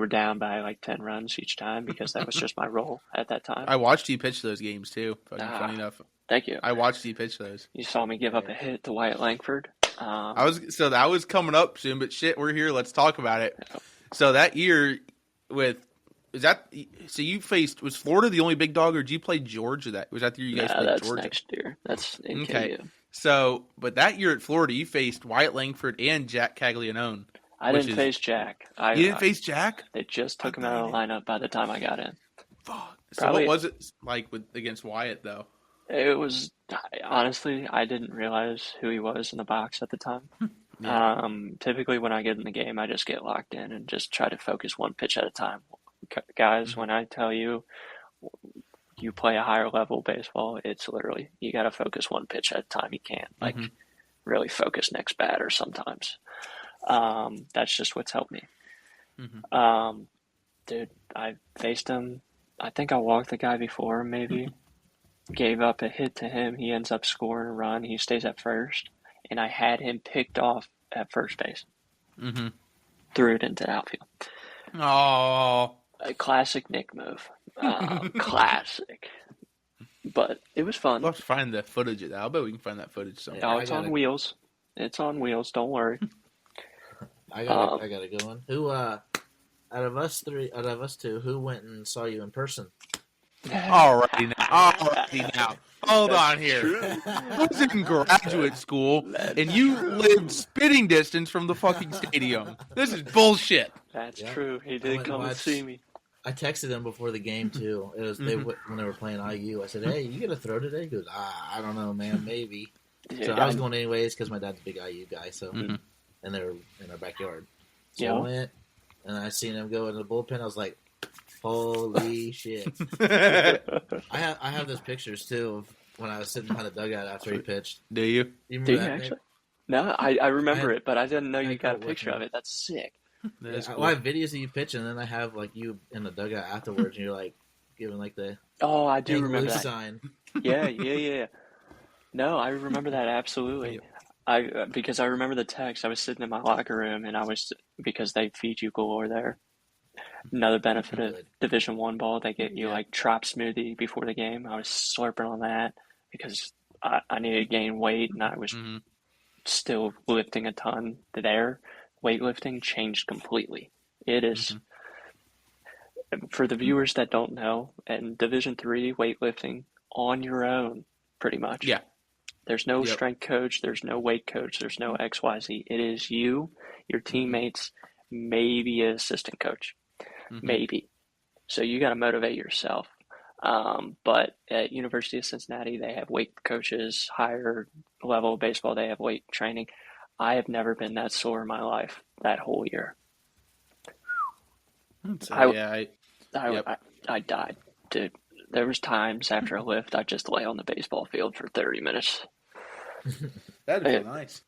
down by like 10 runs each time because that was just my role at that time. I watched you pitch those games too. Fucking Ah. funny enough. Thank you. I watched you pitch those. You saw me give up a hit to Wyatt Langford. That was coming up soon, but shit, we're here. Let's talk about it. So that year you faced, was Florida the only big dog, or did you play Georgia? Was that the year you guys played that's Georgia? next year. That's in Okay. KU. So, but that year at Florida, you faced Wyatt Langford and Jack Caglianone. I didn't face Jack. You didn't face Jack? They just took him out of the lineup by the time I got in. Fuck. So Probably- what was it like against Wyatt though? It was, honestly, I didn't realize who he was in the box at the time. Yeah. Typically when I get in the game, I just get locked in and just try to focus one pitch at a time. Guys, when I tell you you play a higher level baseball, it's literally, you got to focus one pitch at a time. You can't really focus next batter sometimes. That's just what's helped me. Dude, I faced him. I think I walked the guy before, maybe. Gave up a hit to him. He ends up scoring a run. He stays at first. And I had him picked off at first base. Threw it into the outfield. Oh. A classic Nick move. Classic. But it was fun. We'll have to find the footage of that. I bet we can find that footage somewhere. Oh, it's on wheels. It's on wheels. Don't worry. I got a good one. Who out of us two, who went and saw you in person? Alrighty now. Hold on here. I was in graduate school, and you lived spitting distance from the fucking stadium. This is bullshit. That's true. He did come and see me. I texted him before the game too. It was when they were playing IU. I said, "Hey, you get a throw today?" He goes, "I don't know, man, maybe." So I was going anyways because my dad's a big IU guy. So and they were in our backyard. So I went and I seen him go in the bullpen. I was like, "Holy shit!" I have those pictures too of when I was sitting behind the dugout after he pitched. Do you? You Do remember you that? actually? No, I remember it, but I didn't know you got a with picture me. of it. That's sick. That is Well, cool. I have videos of you pitching, and then I have like you in the dugout afterwards, and you're like giving like the Oh, I do hang remember loose that. sign. Yeah. No, I remember that absolutely. Because I remember the text. I was sitting in my locker room, and because they feed you galore there. Another benefit of Good. Division I ball, they get you like Trop smoothie before the game. I was slurping on that because I needed to gain weight, and I was still lifting a ton there. Weightlifting changed completely. It is, for the viewers that don't know, in Division III weightlifting, on your own, pretty much. Yeah. There's no strength coach, there's no weight coach, there's no XYZ. It is you, your teammates, maybe an assistant coach. Maybe. So you got to motivate yourself. But at University of Cincinnati, they have weight coaches, higher level of baseball, they have weight training. I have never been that sore in my life that whole year. So, I died, dude. There was times after a lift, I'd just lay on the baseball field for 30 minutes. That'd be nice.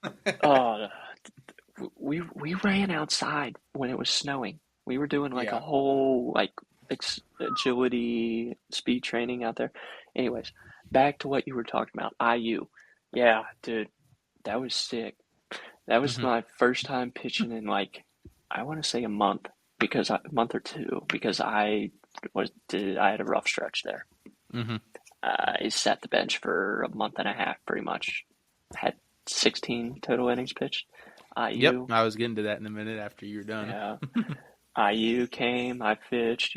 We ran outside when it was snowing. We were doing like a whole agility speed training out there. Anyways, back to what you were talking about. IU. Yeah, dude, that was sick. That was my first time pitching in I want to say a month or two because I had a rough stretch there. I sat the bench for a month and a half, pretty much. Had 16 total innings pitched. Yep, I was getting to that in a minute after you're done. Yeah. IU came, I pitched.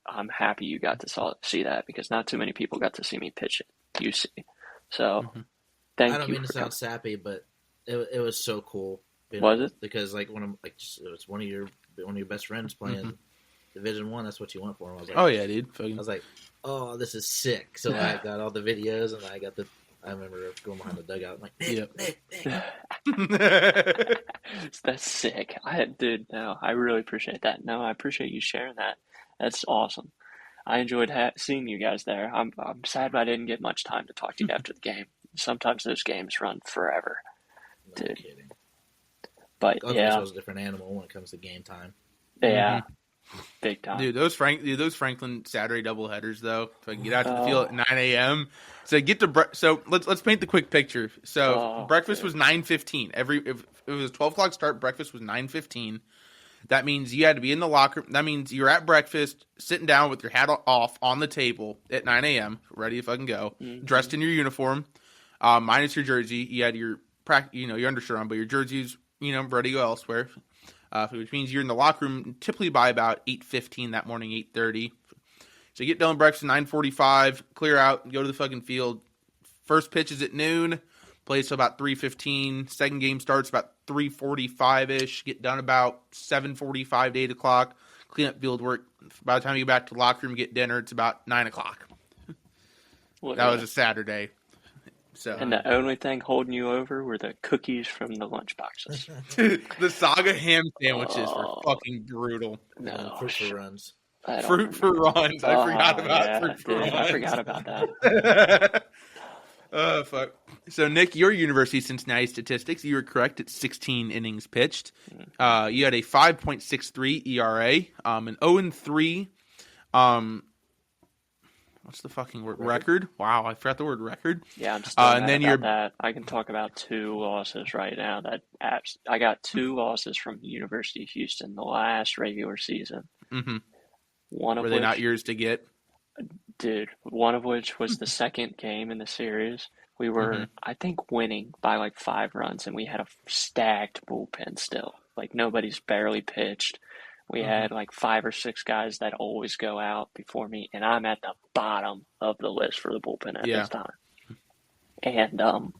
I'm happy you got to see that because not too many people got to see me pitch at UC. So, thank you. I don't mean to sound sappy, but it was so cool. Was it? Because it was one of your best friends playing Division I. That's what you want for him. I was like, oh yeah, dude. I was like, oh, this is sick. So I got all the videos, and I remember going behind the dugout. I'm like, Nick. That's sick. I really appreciate that. No, I appreciate you sharing that. That's awesome. I enjoyed seeing you guys there. I'm sad I didn't get much time to talk to you after the game. Sometimes those games run forever, No dude. kidding. But College yeah, baseball's a different animal when it comes to game time. yeah, big time. Dude, those Franklin Saturday doubleheaders though. If I can get out to the field at 9 a.m. So get to so let's paint the quick picture. So breakfast was 9:15. If it was a 12 o'clock start, breakfast was 9:15. That means you had to be in the locker. That means you're at breakfast, sitting down with your hat off on the table at 9 a.m. ready to fucking go, dressed in your uniform, minus your jersey. You had your your undershirt on, but your jersey's ready to go elsewhere. Which means you're in the locker room typically by about 8:15 that morning, 8:30. So you get done with breakfast at 9:45, clear out, go to the fucking field. First pitch is at noon, plays till about 3:15. Second game starts about 3:45-ish. Get done about 7:45 to 8 o'clock. Clean up field work. By the time you get back to the locker room, get dinner, it's about 9 o'clock. That was a Saturday. So, and the only thing holding you over were the cookies from the lunch boxes. The Saga ham sandwiches were fucking brutal. No, Fruit for runs. Fruit for runs. I forgot about fruit for runs. I forgot about that. Oh, fuck. So, Nick, your University of Cincinnati statistics, you were correct at 16 innings pitched. You had a 5.63 ERA, an 0-3. What's the fucking word? Record? Wow, I forgot the word record. Yeah, I'm still mad about that. I can talk about 2 losses right now. I got 2 losses from University of Houston the last regular season. Mm-hmm. Were they not yours to get? Dude, one of which was the second game in the series. We were, I think, winning by like 5 runs, and we had a stacked bullpen still. Like, nobody's barely pitched. We had like 5 or 6 guys that always go out before me, and I'm at the bottom of the list for the bullpen at this time. And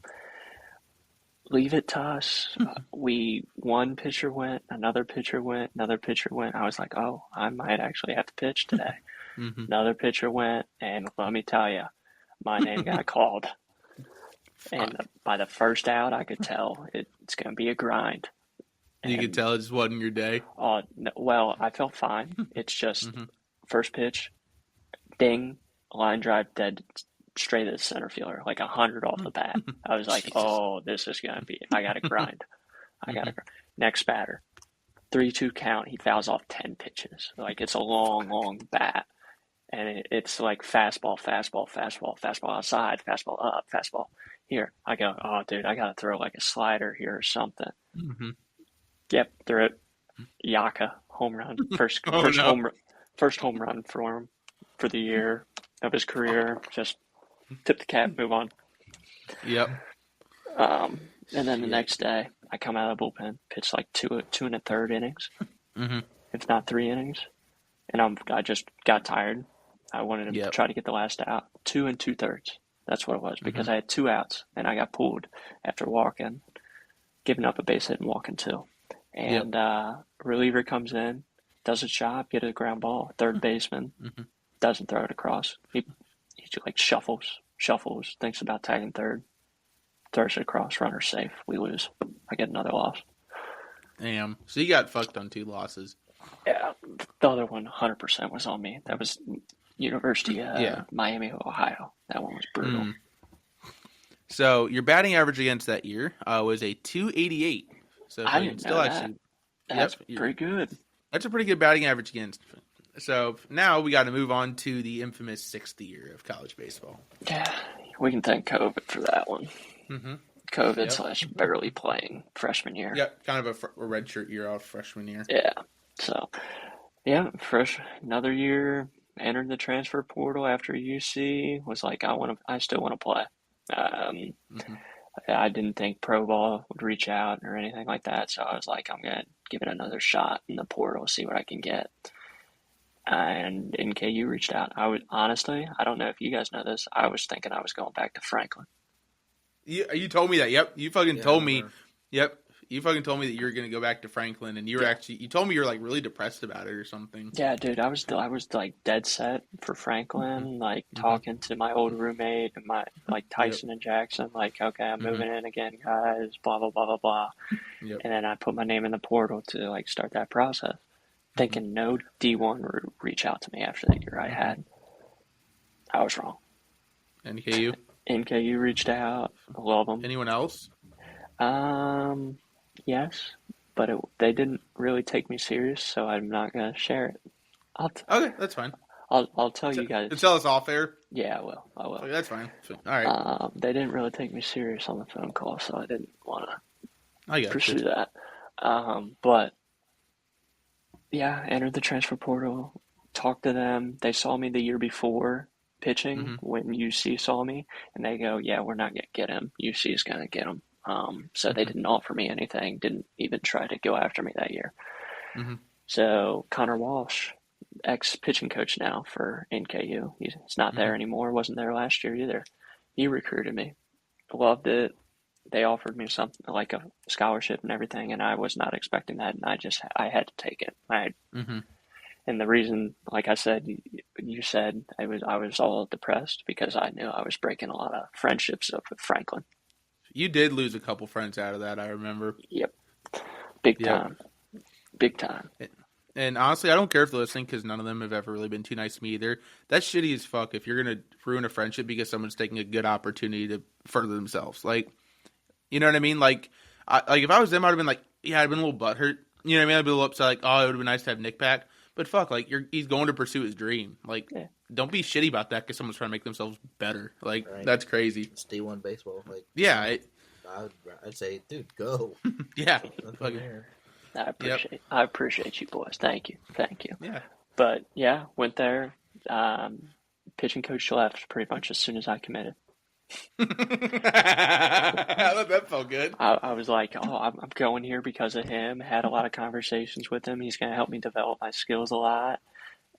leave it to us. One pitcher went, another pitcher went, another pitcher went. I was like, oh, I might actually have to pitch today. Another pitcher went, and let me tell you, my name got called. And by the first out, I could tell it's going to be a grind. You could tell it just wasn't your day? Well, I felt fine. It's just first pitch, ding, line drive dead straight to the center fielder, like 100 off the bat. I was like, oh, this is going to be, I got to grind. Next batter, 3-2 count. He fouls off 10 pitches. Like, it's a long, long bat. And it's like fastball, fastball, fastball, fastball outside, fastball up, fastball here. I go, oh, dude, I got to throw like a slider here or something. Yep, threw it. Yaka, home run. First home run for him for the year of his career. Just tip the cap, move on. Yep. And then the next day, I come out of the bullpen, pitch like 2 1/3 innings, if not 3 innings, and I just got tired. I wanted to try to get the last out. 2 2/3. That's what it was, because I had 2 outs and I got pulled after walking, giving up a base hit and walking 2. And reliever comes in, does its job, get a ground ball. Third baseman doesn't throw it across. He like shuffles, thinks about tagging third, throws it across, runner safe. We lose. I get another loss. Damn. So you got fucked on 2 losses. Yeah, the other one 100% was on me. That was University of Miami, Ohio. That one was brutal. So your batting average against that year was a 288. So I didn't know that. That's pretty good. That's a pretty good batting average against. So now we got to move on to the infamous 6th year of college baseball. Yeah, we can thank COVID for that one. COVID / barely playing freshman year. Yep, kind of a redshirt year off freshman year. Yeah. So, another year. Entered the transfer portal after UC. Was like, I still want to play. I didn't think pro ball would reach out or anything like that, so I was like, I'm gonna give it another shot in the portal, see what I can get. And NKU reached out. Honestly, I don't know if you guys know this. I was thinking I was going back to Franklin. You told me that. Yep, you fucking told me. Yep, you fucking told me that you were gonna go back to Franklin, and you were you told me you were like really depressed about it or something. Yeah, dude, I was like dead set for Franklin. Like talking to my old roommate and my Tyson and Jackson. Like, okay, I'm moving in again, guys. Blah blah blah blah blah. And then I put my name in the portal to like start that process, thinking no D1 would reach out to me after the year I had. I was wrong. NKU. NKU reached out. I love them. Anyone else? Yes, but they didn't really take me serious, so I'm not gonna share it. Okay, that's fine. I'll tell you guys. Tell us off air. Yeah, I will. Okay, that's fine. All right. They didn't really take me serious on the phone call, so I didn't want I to got pursue you. that. But yeah, entered the transfer portal, talked to them. They saw me the year before pitching when UC saw me, and they go, "Yeah, we're not gonna get him. UC is gonna get him." So they didn't offer me anything. Didn't even try to go after me that year. So Connor Walsh, ex-pitching coach now for NKU, he's not there anymore. Wasn't there last year either. He recruited me. Loved it. They offered me something like a scholarship and everything, and I was not expecting that, and I had to take it. And the reason, like I said, you said I was all depressed because I knew I was breaking a lot of friendships up with Franklin. You did lose a couple friends out of that, I remember. Yep, big time. And honestly, I don't care if they're listening because none of them have ever really been too nice to me either. That's shitty as fuck if you're gonna ruin a friendship because someone's taking a good opportunity to further themselves. Like, you know what I mean? Like if I was them, I'd have been like, yeah, I'd been a little butthurt. You know what I mean? I'd be a little upset, like, oh, it would have been nice to have Nick back. But fuck, like he's going to pursue his dream. Like, don't be shitty about that because someone's trying to make themselves better. Like, that's crazy. It's D1 baseball. Like, yeah, I'd say, dude, go. Yeah, I appreciate you boys. Thank you. Yeah, but yeah, went there. Pitching coach left pretty much as soon as I committed. That felt good. I was like, oh, I'm going here because of him. Had a lot of conversations with him. He's going to help me develop my skills a lot.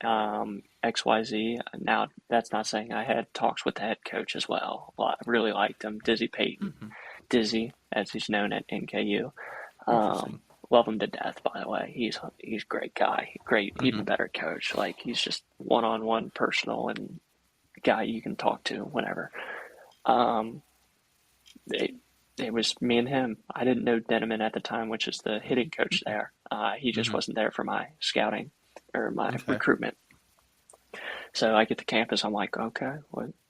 XYZ. Now, that's not saying I had talks with the head coach as well. I really liked him. Dizzy Payton. Dizzy, as he's known at NKU. Love him to death, by the way. He's a great guy. Great, even better coach. Like, he's just one-on-one personal and guy you can talk to whenever. It was me and him. I didn't know Denneman at the time, which is the hitting coach there. He just wasn't there for my scouting or my recruitment. So I get to campus. I'm like, okay,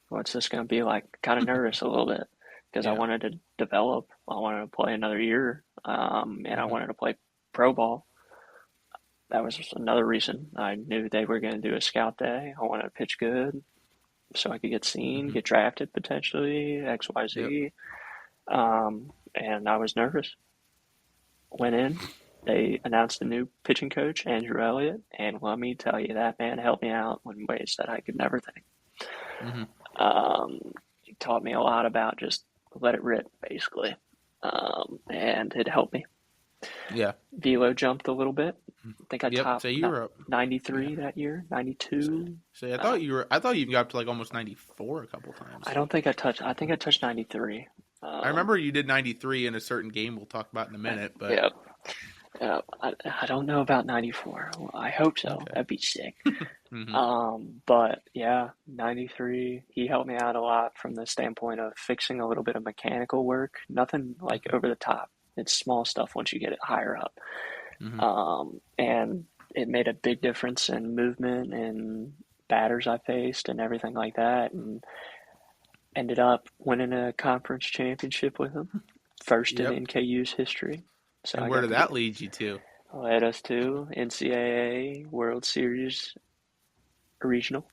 what's this going to be like? Kind of nervous a little bit because I wanted to develop. I wanted to play another year, and I wanted to play pro ball. That was another reason. I knew they were going to do a scout day. I wanted to pitch good so I could get seen, get drafted potentially, XYZ. And I was nervous. Went in. They announced a new pitching coach, Andrew Elliott, and let me tell you, that man helped me out in ways that I could never think. He taught me a lot about just let it rip, basically, and it helped me. Yeah. Velo jumped a little bit. I think I topped you were up 93 that year, 92. So I thought you got up to like almost 94 a couple times. I think I touched 93. I remember you did 93 in a certain game we'll talk about in a minute, but Yep. I don't know about 94. I hope so. Okay. That'd be sick. But yeah, 93. He helped me out a lot from the standpoint of fixing a little bit of mechanical work. Nothing like over the top. It's small stuff once you get it higher up. And it made a big difference in movement and batters I faced and everything like that. And ended up winning a conference championship with him. First in NKU's history. So and where did that lead you to? Led us to NCAA World Series Regional.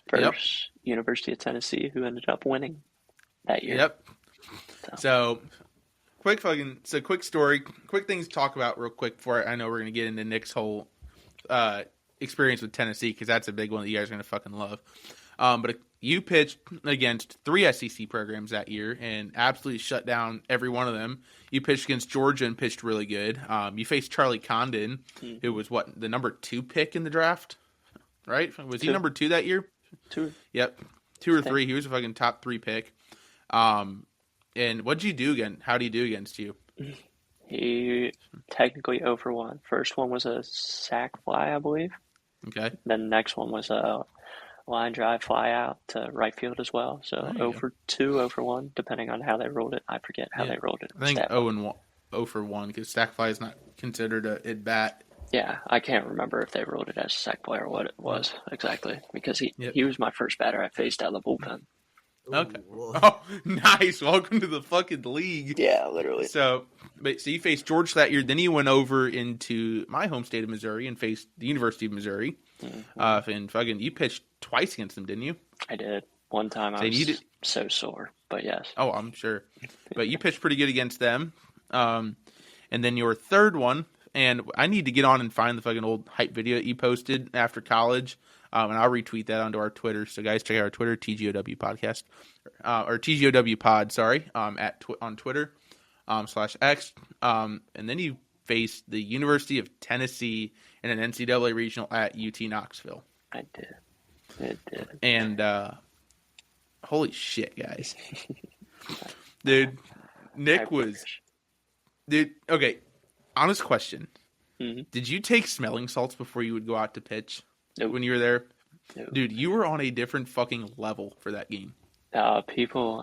First University of Tennessee, who ended up winning that year. So quick story, quick things to talk about real quick before I know we're going to get into Nick's whole experience with Tennessee because that's a big one that you guys are going to fucking love. But you pitched against 3 SEC programs that year and absolutely shut down every one of them. You pitched against Georgia and pitched really good. You faced Charlie Condon, who was the number 2 pick in the draft, right? Was he number 2 that year? 2. Yep, 2 or 3. He was a fucking top 3 pick. And what'd you do again? How did he do against you? He technically 0 for 1. First one was a sac fly, I believe. Okay. Then the next one was a line drive fly out to right field as well. So 0 for 2, 0 for 1, depending on how they rolled it. I forget how they rolled it. I think 0 for 1 because sac fly is not considered a at bat Yeah, I can't remember if they ruled it as a sack play or what it was exactly because Yep. he was my first batter I faced out of the bullpen. Okay. Ooh, Oh, nice. Welcome to the fucking league. Yeah, literally. So you faced Georgia that year. Then you went over into my home state of Missouri and faced the University of Missouri. And fucking, you pitched twice against them, didn't you? I did. One time I So you was did. so sore, but yes. Oh, I'm sure. But you pitched pretty good against them. And then your third one, and I need to get on and find the fucking old hype video that you posted after college. And I'll retweet that onto our Twitter. So guys, check out our Twitter, TGOW podcast, or TGOWpod, sorry, on Twitter, /X. And then you faced the University of Tennessee in an NCAA regional at UT Knoxville. I did. It did. And holy shit, guys. Dude, Nick was... Dude, okay, honest question. Mm-hmm. Did you take smelling salts before you would go out to pitch when you were there? Nope. Dude, you were on a different fucking level for that game. People,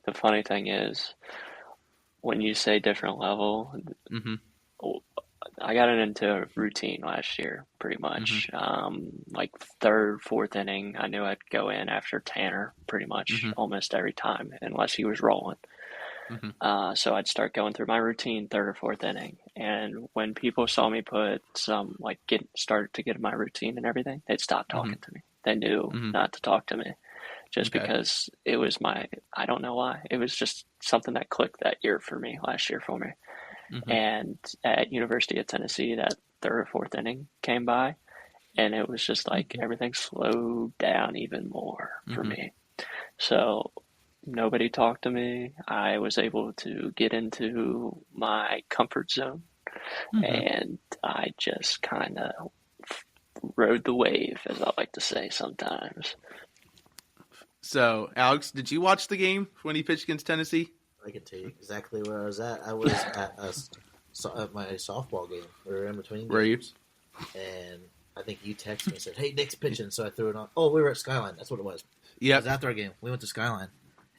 the funny thing is, when you say different level, Mm-hmm. I got it into a routine last year, pretty much. Like third, fourth inning, I knew I'd go in after Tanner pretty much almost every time, unless he was rolling. So I'd start going through my routine third or fourth inning. And when people saw me put some, like, started to get in my routine and everything, they'd stop talking to me. They knew not to talk to me just because it was I don't know why. It was just something that clicked that year for me, last year for me. And at University of Tennessee, that third or fourth inning came by, and it was just like everything slowed down even more for me. So nobody talked to me. I was able to get into my comfort zone, and I just kind of rode the wave, as I like to say sometimes. So, Alex, did you watch the game when he pitched against Tennessee? I can tell you exactly where I was at. I was at my softball game. We were in between games. Were you? And I think you texted me and said, "Hey, Nick's pitching," so I threw it on. Oh, we were at Skyline. That's what it was. Yeah. It was after our game. We went to Skyline,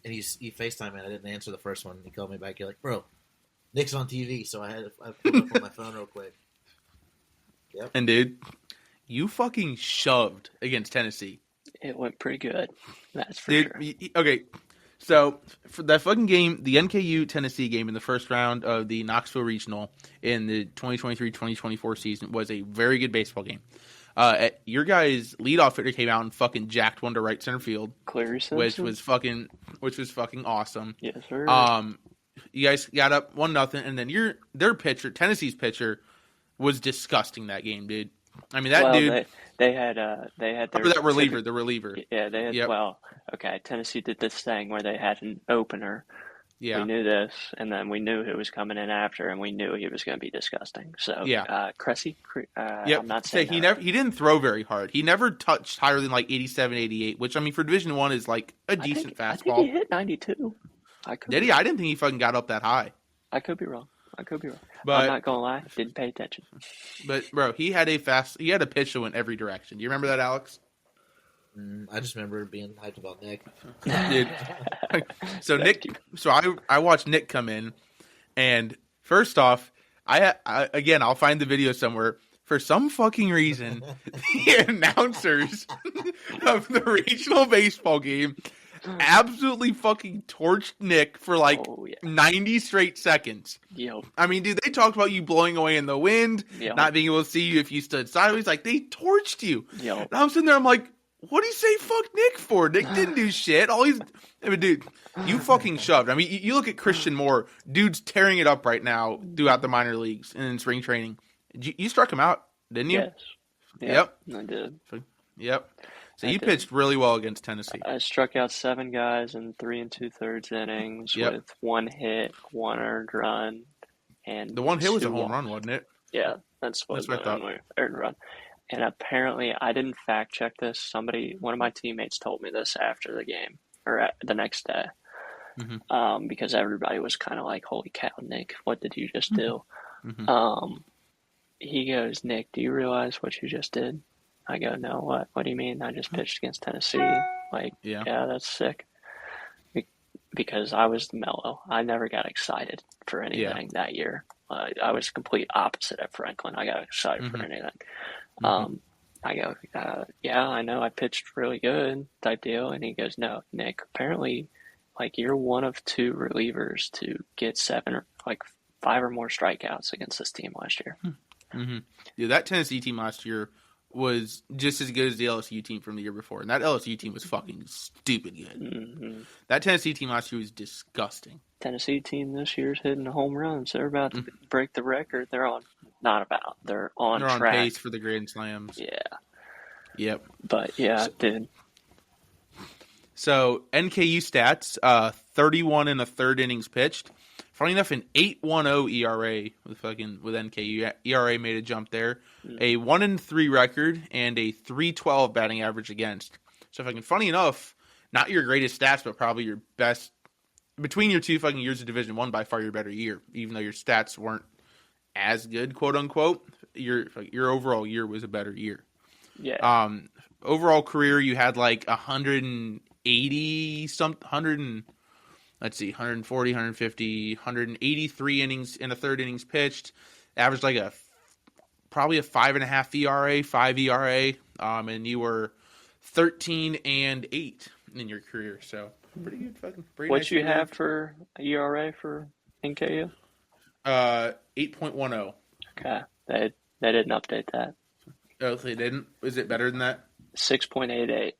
and he FaceTimed me. I didn't answer the first one. He called me back. You're like, "Bro, Nick's on TV," so I put it up on my phone real quick. Yep. And dude, you fucking shoved against Tennessee. It went pretty good. That's for Dude, sure. okay. So, for that fucking game, the NKU Tennessee game in the first round of the Knoxville Regional in the 2023-2024 season was a very good baseball game. Your guys' leadoff hitter came out and fucking jacked one to right center field, Clary Simpson? which was fucking awesome. Yes, sir. You guys got up 1-0, and then their pitcher, Tennessee's pitcher, was disgusting that game, dude. I mean, that dude. They had their the reliever. Yeah, they had. Yep. Well, okay. Tennessee did this thing where they had an opener. Yeah. We knew this, and then we knew who was coming in after, and we knew he was going to be disgusting. So, Yeah. Cressy. Yep. I'm not saying he didn't throw very hard. He never touched higher than like 87, 88, which I mean for Division I is like a decent fastball. I think he hit 92. Did he? I didn't think he fucking got up that high. I could be wrong. But I'm not gonna lie, didn't pay attention. But bro, he had a pitch that went every direction. Do you remember that, Alex? I just remember being hyped about Nick. Dude. So I watched Nick come in, and first off, I'll find the video somewhere. For some fucking reason, the announcers of the regional baseball game absolutely fucking torched Nick for like 90 straight seconds. Yep. I mean, dude, they talked about you blowing away in the wind, not being able to see you if you stood sideways. Like, they torched you. Yep. And I'm sitting there, I'm like, what do you say fuck Nick for? Nick didn't do shit. Dude, you fucking shoved. I mean, you look at Christian Moore, dude's tearing it up right now throughout the minor leagues and in spring training. You struck him out, didn't you? Yes. Yep. I did. Yep. So you pitched really well against Tennessee. I struck out 7 guys in 3 2/3 innings with 1 hit, 1 earned run, and the 1 hit was a two home run, walks. wasn't it? Yeah, that's what I thought. Earned run. And apparently, I didn't fact check this. One of my teammates told me this after the game or the next day, because everybody was kind of like, "Holy cow, Nick, what did you just do?" He goes, "Nick, do you realize what you just did?" I go, "No, what? What do you mean? I just pitched against Tennessee." Like, yeah, that's sick. Because I was mellow. I never got excited for anything that year. I was complete opposite at Franklin. I got excited for anything. Mhm. I go, yeah, I know I pitched really good type deal. And he goes, no, Nick, apparently, like, you're one of two relievers to get 5 or more strikeouts against this team last year. Mm-hmm. Yeah, that Tennessee team last year was just as good as the LSU team from the year before, and that LSU team was fucking stupid good. Mm-hmm. That Tennessee team last year was disgusting. Tennessee team this year's hitting home runs. They're about to break the record. They're on They're on track. pace for the Grand Slams. Yeah. Yep. But yeah, dude. So NKU stats: 31 in the third innings pitched. Funny enough, an 8.10 ERA with NKU. ERA made a jump there. A 1-3 record and a 3.12 batting average against. So funny enough, not your greatest stats, but probably your best between your two fucking years of Division I. By far your better year, even though your stats weren't as good, quote unquote. Your overall year was a better year. Yeah. Overall career, you had like 180 140, 150, 183 innings in the third innings pitched. Averaged like probably a 5.5 ERA, 5 ERA. And you were 13-8 in your career. So pretty good, pretty What nice you year. have for ERA for NKU? 8.10. Okay. They didn't update that. Oh, they didn't? Is it better than that? 6.88.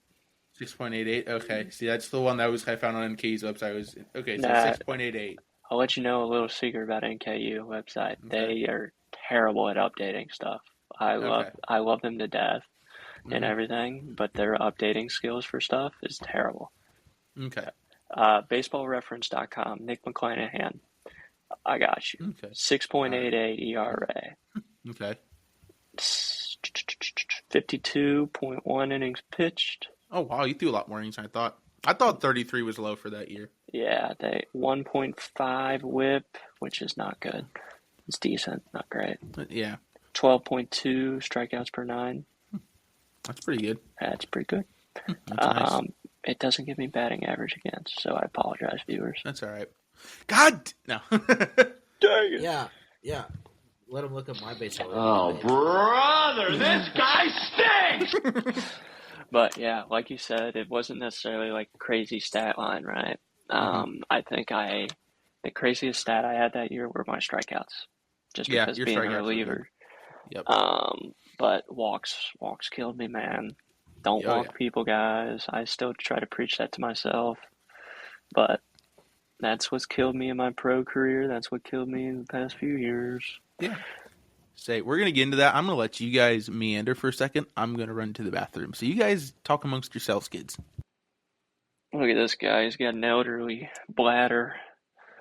6.88. Okay, see that's the one that I found on NK's website. So Nah. 6.88. I'll let you know a little secret about NKU website. Okay. They are terrible at updating stuff. I love them to death and everything, but their updating skills for stuff is terrible. Okay. Baseballreference.com, Nick McClanahan. I got you. Okay. 6.88 ERA. Okay. 52.1 innings pitched. Oh wow, you threw a lot more innings than I thought. I thought 33 was low for that year. Yeah, they 1.5 whip, which is not good. It's decent, not great. Yeah. 12.2 strikeouts per 9. That's pretty good. That's pretty good. That's nice. It doesn't give me batting average against, so I apologize, viewers. That's all right. God, no. Dang it. Yeah. Let him look up my baseball. Oh, brother, this guy stinks! But yeah, like you said, it wasn't necessarily like a crazy stat line, right? I think the craziest stat I had that year were my strikeouts, just because your being a strikeouts were reliever. Yep. But walks killed me, man. Don't walk people, guys. I still try to preach that to myself, but that's what's killed me in my pro career. That's what killed me in the past few years. Yeah. We're going to get into that. I'm going to let you guys meander for a second. I'm going to run to the bathroom. So you guys talk amongst yourselves, kids. Look at this guy. He's got an elderly bladder.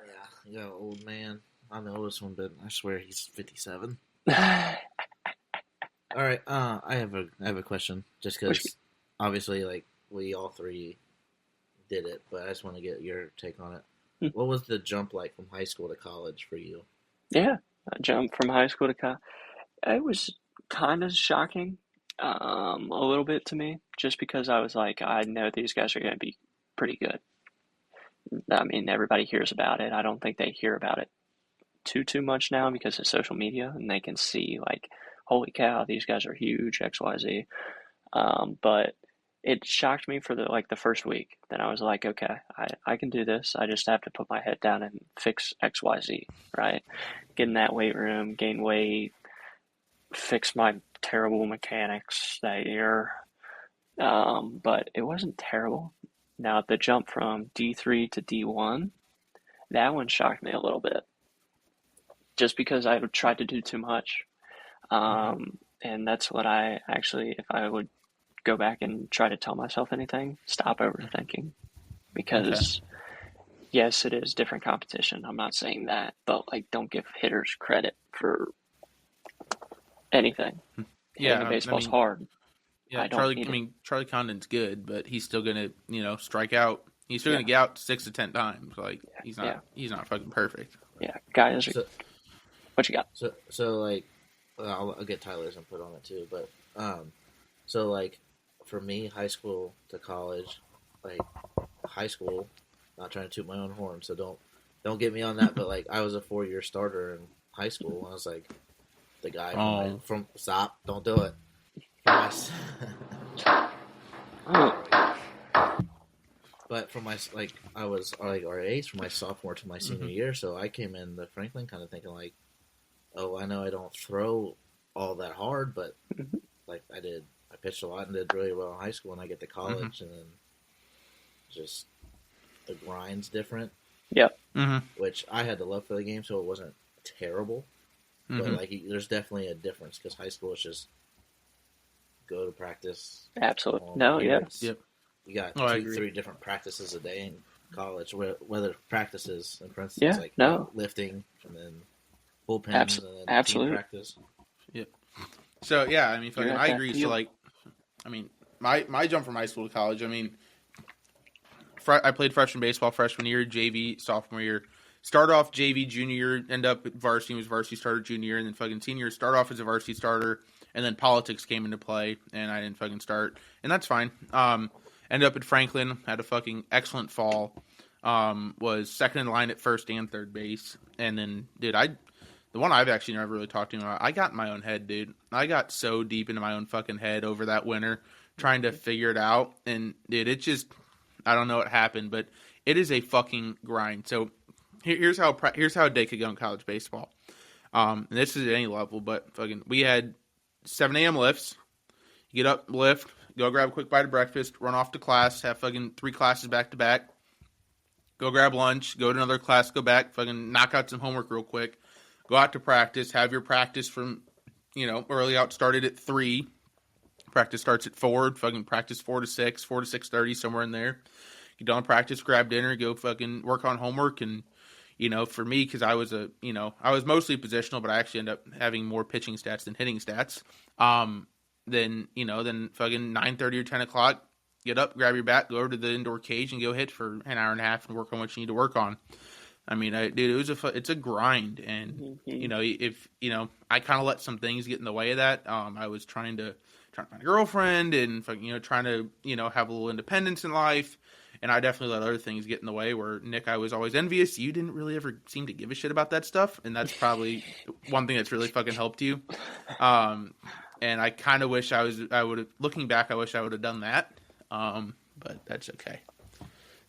Yeah, you got an old man. I'm the oldest one, but I swear he's 57. All right, I have a question. Just because, obviously, like, we all three did it, but I just want to get your take on it. What was the jump like from high school to college for you? Yeah, I jumped from high school to college. It was kind of shocking, a little bit to me, just because I was like, I know these guys are going to be pretty good. I mean, everybody hears about it. I don't think they hear about it too much now because of social media, and they can see, like, holy cow, these guys are huge, XYZ. But it shocked me for the first week. Then I was like, okay, I can do this. I just have to put my head down and fix XYZ, right? Get in that weight room, gain weight, fix my terrible mechanics that year. But it wasn't terrible. Now, the jump from D3 to D1, that one shocked me a little bit. Just because I tried to do too much. And that's what I actually, if I would go back and try to tell myself anything, stop overthinking. Because, yes, it is different competition. I'm not saying that. But, like, don't give hitters credit for anything. Hitting baseball's hard. Yeah, Charlie Condon's good, but he's still going to, strike out. He's still going to get out 6 to 10 times. Like, he's not fucking perfect. Yeah, guys. What you got? So like, I'll get Tyler's input on it too. But so like, for me, high school to college, like high school, not trying to toot my own horn, so don't get me on that. But like, I was a 4-year starter, and high school. I was like, the guy Oh. from stop, don't do it. But from my I was like RAs from my sophomore to my senior year, so I came in the Franklin kind of thinking like, oh, I know I don't throw all that hard, but like I pitched a lot and did really well in high school, and I get to college, and then just the grind's different. Yep. Which I had the love for the game, so it wasn't terrible. But like, there's definitely a difference because high school is just go to practice. Absolutely. home. No, Here yeah. it's- You got Oh, I 2, agree. 3 different practices a day in college. Whether practices, and for instance, Yeah, like no. lifting and then bullpens and then Absolutely. team practice. So yeah, I mean, fucking, You're at I that agree. So field. like, I mean, my jump from high school to college. I mean, I played freshman baseball freshman year, JV sophomore year. Start off JV junior year, end up at varsity, was varsity starter junior year, and then fucking senior year, start off as a varsity starter, and then politics came into play, and I didn't fucking start, and that's fine. Ended up at Franklin, had a fucking excellent fall. Was second in line at first and third base, and then the one I've actually never really talked to him about, I got in my own head, dude. I got so deep into my own fucking head over that winter, trying to figure it out, and dude, it just, I don't know what happened, but it is a fucking grind. So here's how a day could go in college baseball. And this is at any level, but fucking, we had 7 a.m. lifts. You get up, lift, go grab a quick bite of breakfast, run off to class, have fucking 3 classes back to back. Go grab lunch, go to another class, go back, fucking knock out some homework real quick. Go out to practice, have your practice from, early out, started at 3. Practice starts at 4, fucking practice 4 to 6, 4 to 6:30, somewhere in there. Get done practice, grab dinner, go fucking work on homework. And, for me, because I was I was mostly positional, but I actually ended up having more pitching stats than hitting stats. Then fucking 9:30 or 10 o'clock, get up, grab your bat, go over to the indoor cage and go hit for an hour and a half and work on what you need to work on. I mean, dude, it's a grind, and if I kind of let some things get in the way of that. I was trying to find a girlfriend, and trying to have a little independence in life, and I definitely let other things get in the way. Where Nick, I was always envious. You didn't really ever seem to give a shit about that stuff, and that's probably one thing that's really fucking helped you. And I kind of wish I would have. Looking back, I wish I would have done that. But that's okay.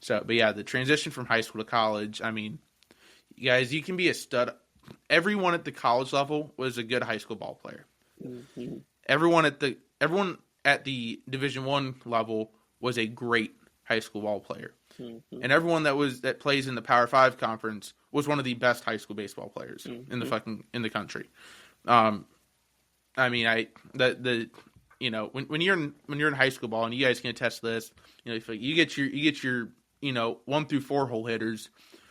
So, but yeah, the transition from high school to college, I mean, you guys, you can be a stud. Everyone at the college level was a good high school ball player. Mm-hmm. Everyone at the Division I level was a great high school ball player. Mm-hmm. And everyone that plays in the Power 5 conference was one of the best high school baseball players in the country. I mean, when you're in high school ball, and you guys can attest to this, you get your 1 through 4 hole hitters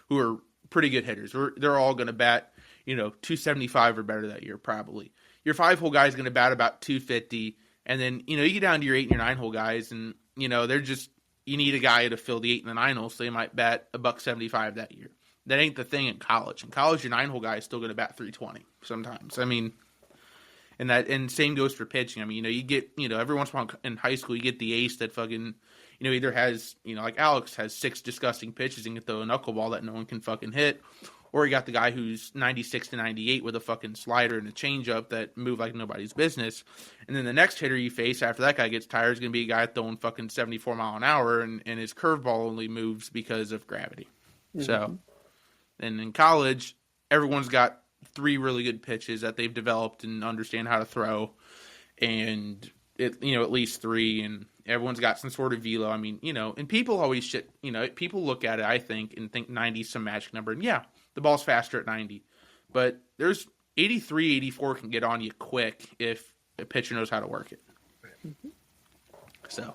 who are pretty good hitters. They're all going to bat 275 or better that year probably. Your 5 hole guy is going to bat about 250, and then you get down to your 8 and your 9 hole guys, and they're just, you need a guy to fill the 8 and the 9 hole, so they might bat $175 that year. That ain't the thing in college. In college, your 9 hole guy is still going to bat 320 sometimes. I mean. And same goes for pitching. I mean, you get, every once in a while in high school, you get the ace that fucking, either has, like Alex has 6 disgusting pitches and can throw a knuckleball that no one can fucking hit, or you got the guy who's 96 to 98 with a fucking slider and a changeup that move like nobody's business. And then the next hitter you face after that guy gets tired is going to be a guy throwing fucking 74 mile an hour, and his curveball only moves because of gravity. Mm-hmm. So, and in college, everyone's got 3 really good pitches that they've developed and understand how to throw, and at least 3, and everyone's got some sort of velo. I mean, and people always people look at it, I think, and think 90 is some magic number, and yeah, the ball's faster at 90, but there's 83, 84 can get on you quick if a pitcher knows how to work it. Mm-hmm. So,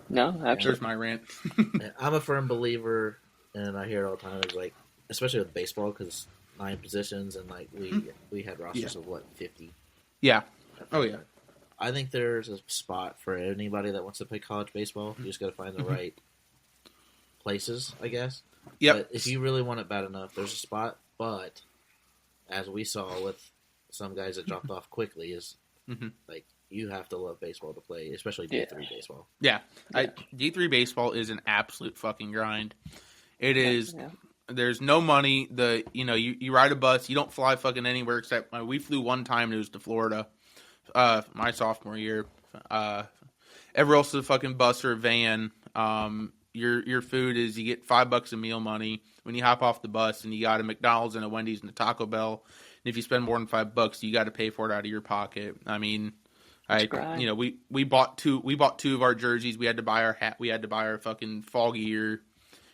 no, absolutely. There's my rant. I'm a firm believer, and I hear it all the time. It's like, especially with baseball, because 9 positions, and like we had rosters of 50. Yeah. Oh yeah. I think there's a spot for anybody that wants to play college baseball. You just got to find the right places, I guess. Yeah. But if you really want it bad enough, there's a spot. But as we saw with some guys that dropped off quickly, is like you have to love baseball to play, especially D3 baseball. Yeah. D3 baseball is an absolute fucking grind. It is. There's no money. You ride a bus. You don't fly fucking anywhere except we flew one time. And it was to Florida, my sophomore year. Everywhere else is a fucking bus or a van. Your food is you get $5 a meal money when you hop off the bus, and you got a McDonald's and a Wendy's and a Taco Bell. And if you spend more than $5, you got to pay for it out of your pocket. I mean, we bought two of our jerseys. We had to buy our hat. We had to buy our fucking fall gear.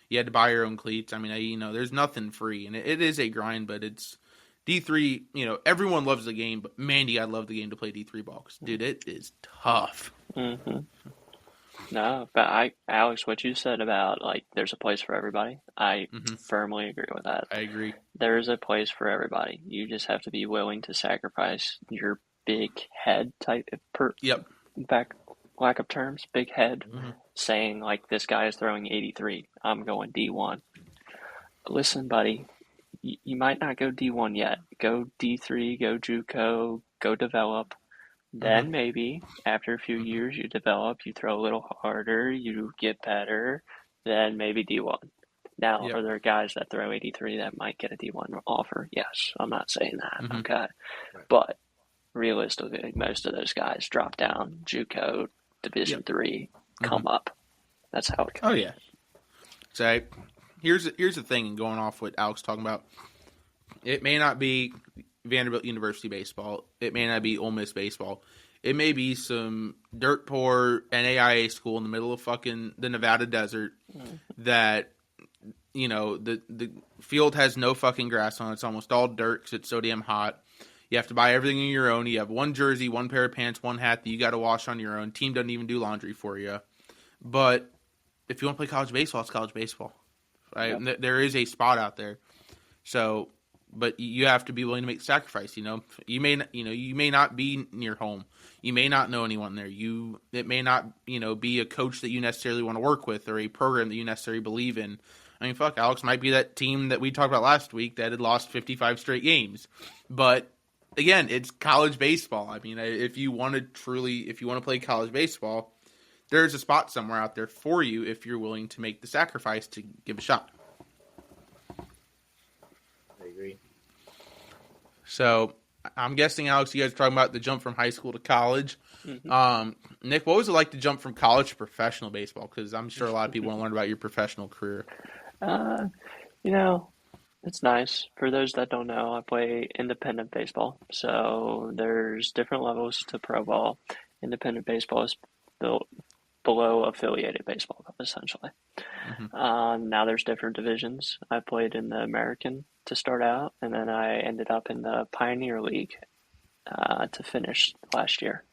You had to buy your own cleats. I mean, there's nothing free, and it is a grind, but it's D3. Everyone loves the game, but man, do I love the game to play D3 ball. 'Cause, dude, it is tough. Mm-hmm. No, but Alex, what you said about like there's a place for everybody, I firmly agree with that. I agree. There is a place for everybody. You just have to be willing to sacrifice your big head type lack of terms, big head, saying like this guy is throwing 83, I'm going D1. Listen, buddy, you might not go D1 yet. Go D3, go JUCO, go develop. Then maybe after a few years you develop, you throw a little harder, you get better, then maybe D1. Now, are there guys that throw 83 that might get a D1 offer? Yes, I'm not saying that, okay? Right. But realistically, most of those guys drop down, JUCO, Division III, come up. That's how it goes. Oh, yeah. So here's the thing, and going off what Alex talking about, it may not be Vanderbilt University baseball. It may not be Ole Miss baseball. It may be some dirt poor NAIA school in the middle of fucking the Nevada desert that, the field has no fucking grass on it. It's almost all dirt because it's so damn hot. You have to buy everything on your own. You have one jersey, one pair of pants, one hat that you got to wash on your own. Team doesn't even do laundry for you. But if you want to play college baseball, it's college baseball. Right? Yep. There is a spot out there. So, but you have to be willing to make the sacrifice. You may not be near home. You may not know anyone there. It may not be a coach that you necessarily want to work with or a program that you necessarily believe in. I mean, fuck, Alex might be that team that we talked about last week that had lost 55 straight games. But again, it's college baseball. I mean, if you want to play college baseball, there's a spot somewhere out there for you if you're willing to make the sacrifice to give a shot. I agree. So I'm guessing, Alex, you guys are talking about the jump from high school to college. Nick, what was it like to jump from college to professional baseball? Because I'm sure a lot of people want to learn about your professional career. It's nice. For those that don't know, I play independent baseball. So there's different levels to pro ball. Independent baseball is built below affiliated baseball, essentially. Now there's different divisions. I played in the American to start out, and then I ended up in the Pioneer League to finish last year.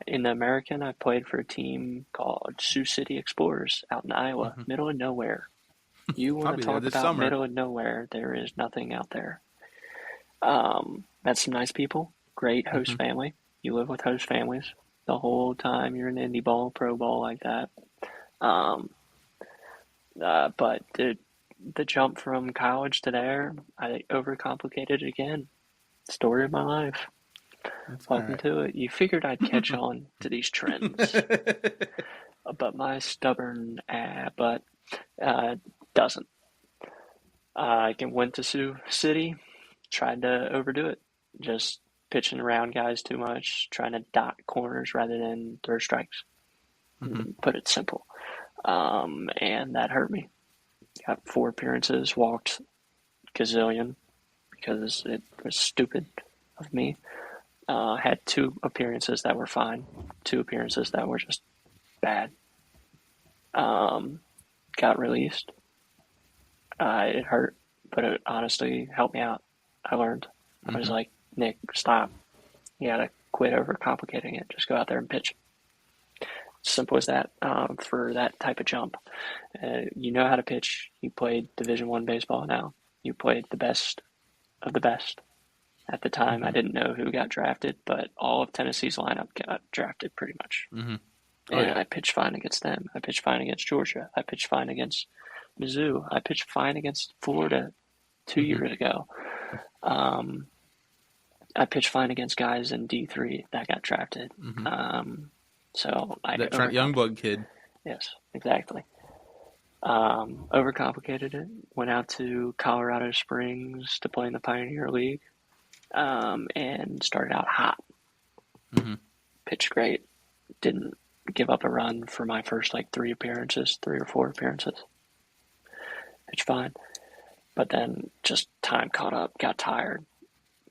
In the American, I played for a team called Sioux City Explorers out in Iowa, middle of nowhere. You want to talk about summer. Middle of nowhere, there is nothing out there. Met some nice people, great host family. You live with host families the whole time you're in indie ball, pro ball like that. But the jump from college to there, I overcomplicated it again. Story of my life. Welcome to it. You figured I'd catch on to these trends. But my stubborn butt doesn't. I went to Sioux City, tried to overdo it. Just pitching around guys too much, trying to dot corners rather than throw strikes. Put it simple. And that hurt me. Got 4 appearances, walked gazillion because it was stupid of me. Had 2 appearances that were fine, 2 appearances that were just bad. Got released. It hurt, but it honestly helped me out. I learned. I was like, Nick, stop. You gotta quit overcomplicating it. Just go out there and pitch. Simple as that. For that type of jump, you know how to pitch. You played Division I baseball now. You played the best of the best. At the time, I didn't know who got drafted, but all of Tennessee's lineup got drafted pretty much. I pitched fine against them. I pitched fine against Georgia. I pitched fine against Mizzou. I pitched fine against Florida 2 years ago. I pitched fine against guys in D3 that got drafted. So I that Trent Youngblood kid. Yes, exactly. Overcomplicated it. Went out to Colorado Springs to play in the Pioneer League, and started out hot. Mhm. Pitched great. Didn't give up a run for my first like 3 or 4 appearances. Pitched fine. But then just time caught up, got tired.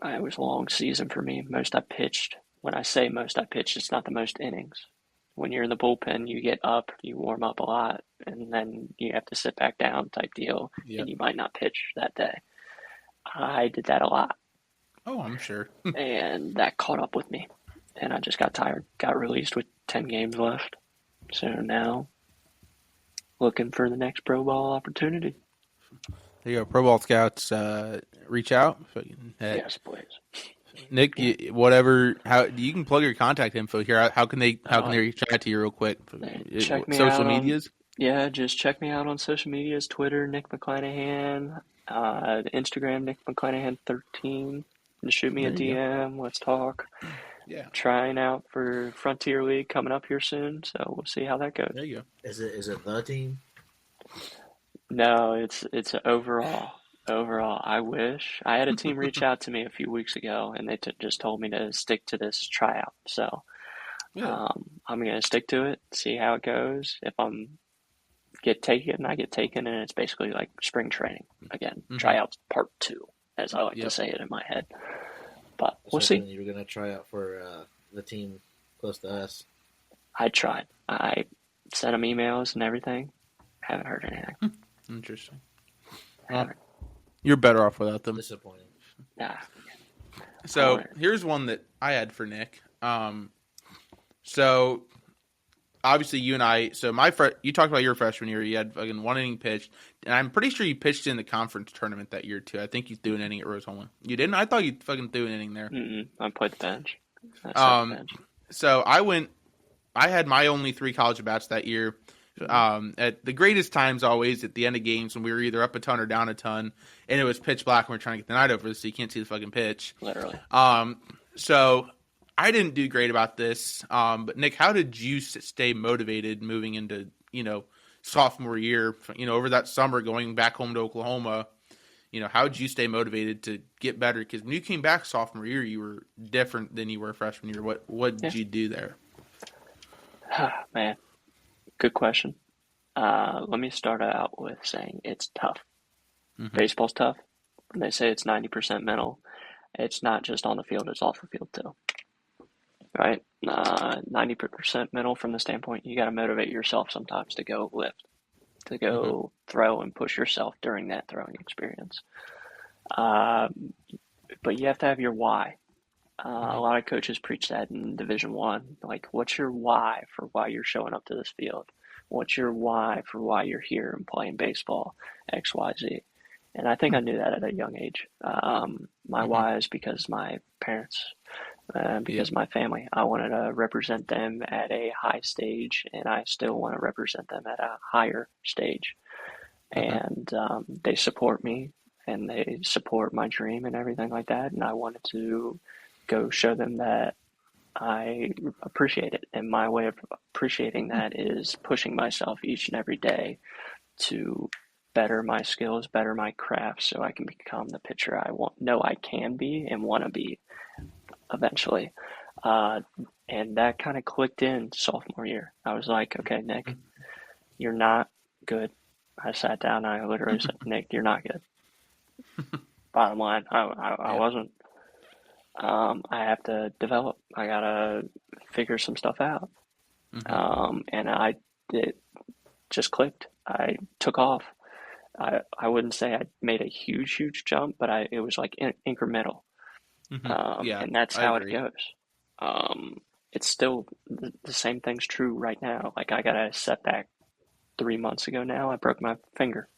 It was a long season for me. Most I pitched, when I say most I pitched, it's not the most innings. When you're in the bullpen, you get up, you warm up a lot, and then you have to sit back down type deal, Yep. and you might not pitch that day. I did that a lot, Oh, I'm sure. and that caught up with me. And I just got tired, got released with 10 games left. So now, looking for the next pro ball opportunity. There you go. Pro Ball Scouts, reach out. Yes, please. Nick, whatever. How you can plug your contact info here. How can they reach out to you real quick? Check me Social out medias. Yeah, just check me out on social medias, Twitter, Nick McClanahan, Instagram, Nick McClanahan13. Just shoot me a There you go. DM. Let's talk. Yeah. Trying out for Frontier League coming up here soon, so we'll see how that goes. There you go. Is it the team? No, it's overall. Overall, I wish I had a team reach out to me a few weeks ago, and they just told me to stick to this tryout. So Yeah. I'm gonna stick to it, see how it goes. If I get taken, and it's basically like spring training again. Mhm. Tryouts part 2, as I like to Yep. say it in my head. But I we'll was see. hoping you were gonna try out for the team close to us. I tried. I sent them emails and everything. Haven't heard anything. Interesting. Haven't. You're better off without them. Disappointing. Nah. So Alright. here's one that I had for Nick. So obviously you and I. So you talked about your freshman year. You had fucking 1 inning pitched, and I'm pretty sure you pitched in the conference tournament that year too. I think you threw an inning at Rose-Hulman. You didn't? I thought you fucking threw an inning there. I played the bench. I sat the bench. So I had my only 3 college at bats that year. At the greatest times, always at the end of games when we were either up a ton or down a ton, and it was pitch black and we're trying to get the night over, so you can't see the fucking pitch. Literally. So I didn't do great about this. But Nick, how did you stay motivated moving into sophomore year? Over that summer going back home to Oklahoma. How did you stay motivated to get better? Because when you came back sophomore year, you were different than you were freshman year. What did you do there? Man, good question. Let me start out with saying it's tough. Mhm. Baseball's tough. When they say it's 90% mental, it's not just on the field, it's off the field too. Right? 90% mental from the standpoint you got to motivate yourself sometimes to go lift, to go throw and push yourself during that throwing experience. But you have to have your why. A lot of coaches preach that in Division One. Like, what's your why for why you're showing up to this field? What's your why for why you're here and playing baseball? X, Y, Z. And I think I knew that at a young age. My why is because my parents, because my family. I wanted to represent them at a high stage, and I still want to represent them at a higher stage. And they support me, and they support my dream and everything like that. And I wanted to go show them that I appreciate it. And my way of appreciating that is pushing myself each and every day to better my skills, better my craft, so I can become the pitcher I know I can be and want to be eventually. And that kind of clicked in sophomore year. I was like, okay, Nick, you're not good. I sat down and I literally said, Nick, you're not good. Bottom line, I wasn't. I have to develop. I gotta figure some stuff out. And it just clicked. I took off. I wouldn't say I made a huge jump, but it was like incremental. And that's how it goes. It's still the same thing's true right now. Like, I got a setback 3 months ago now. I broke my finger.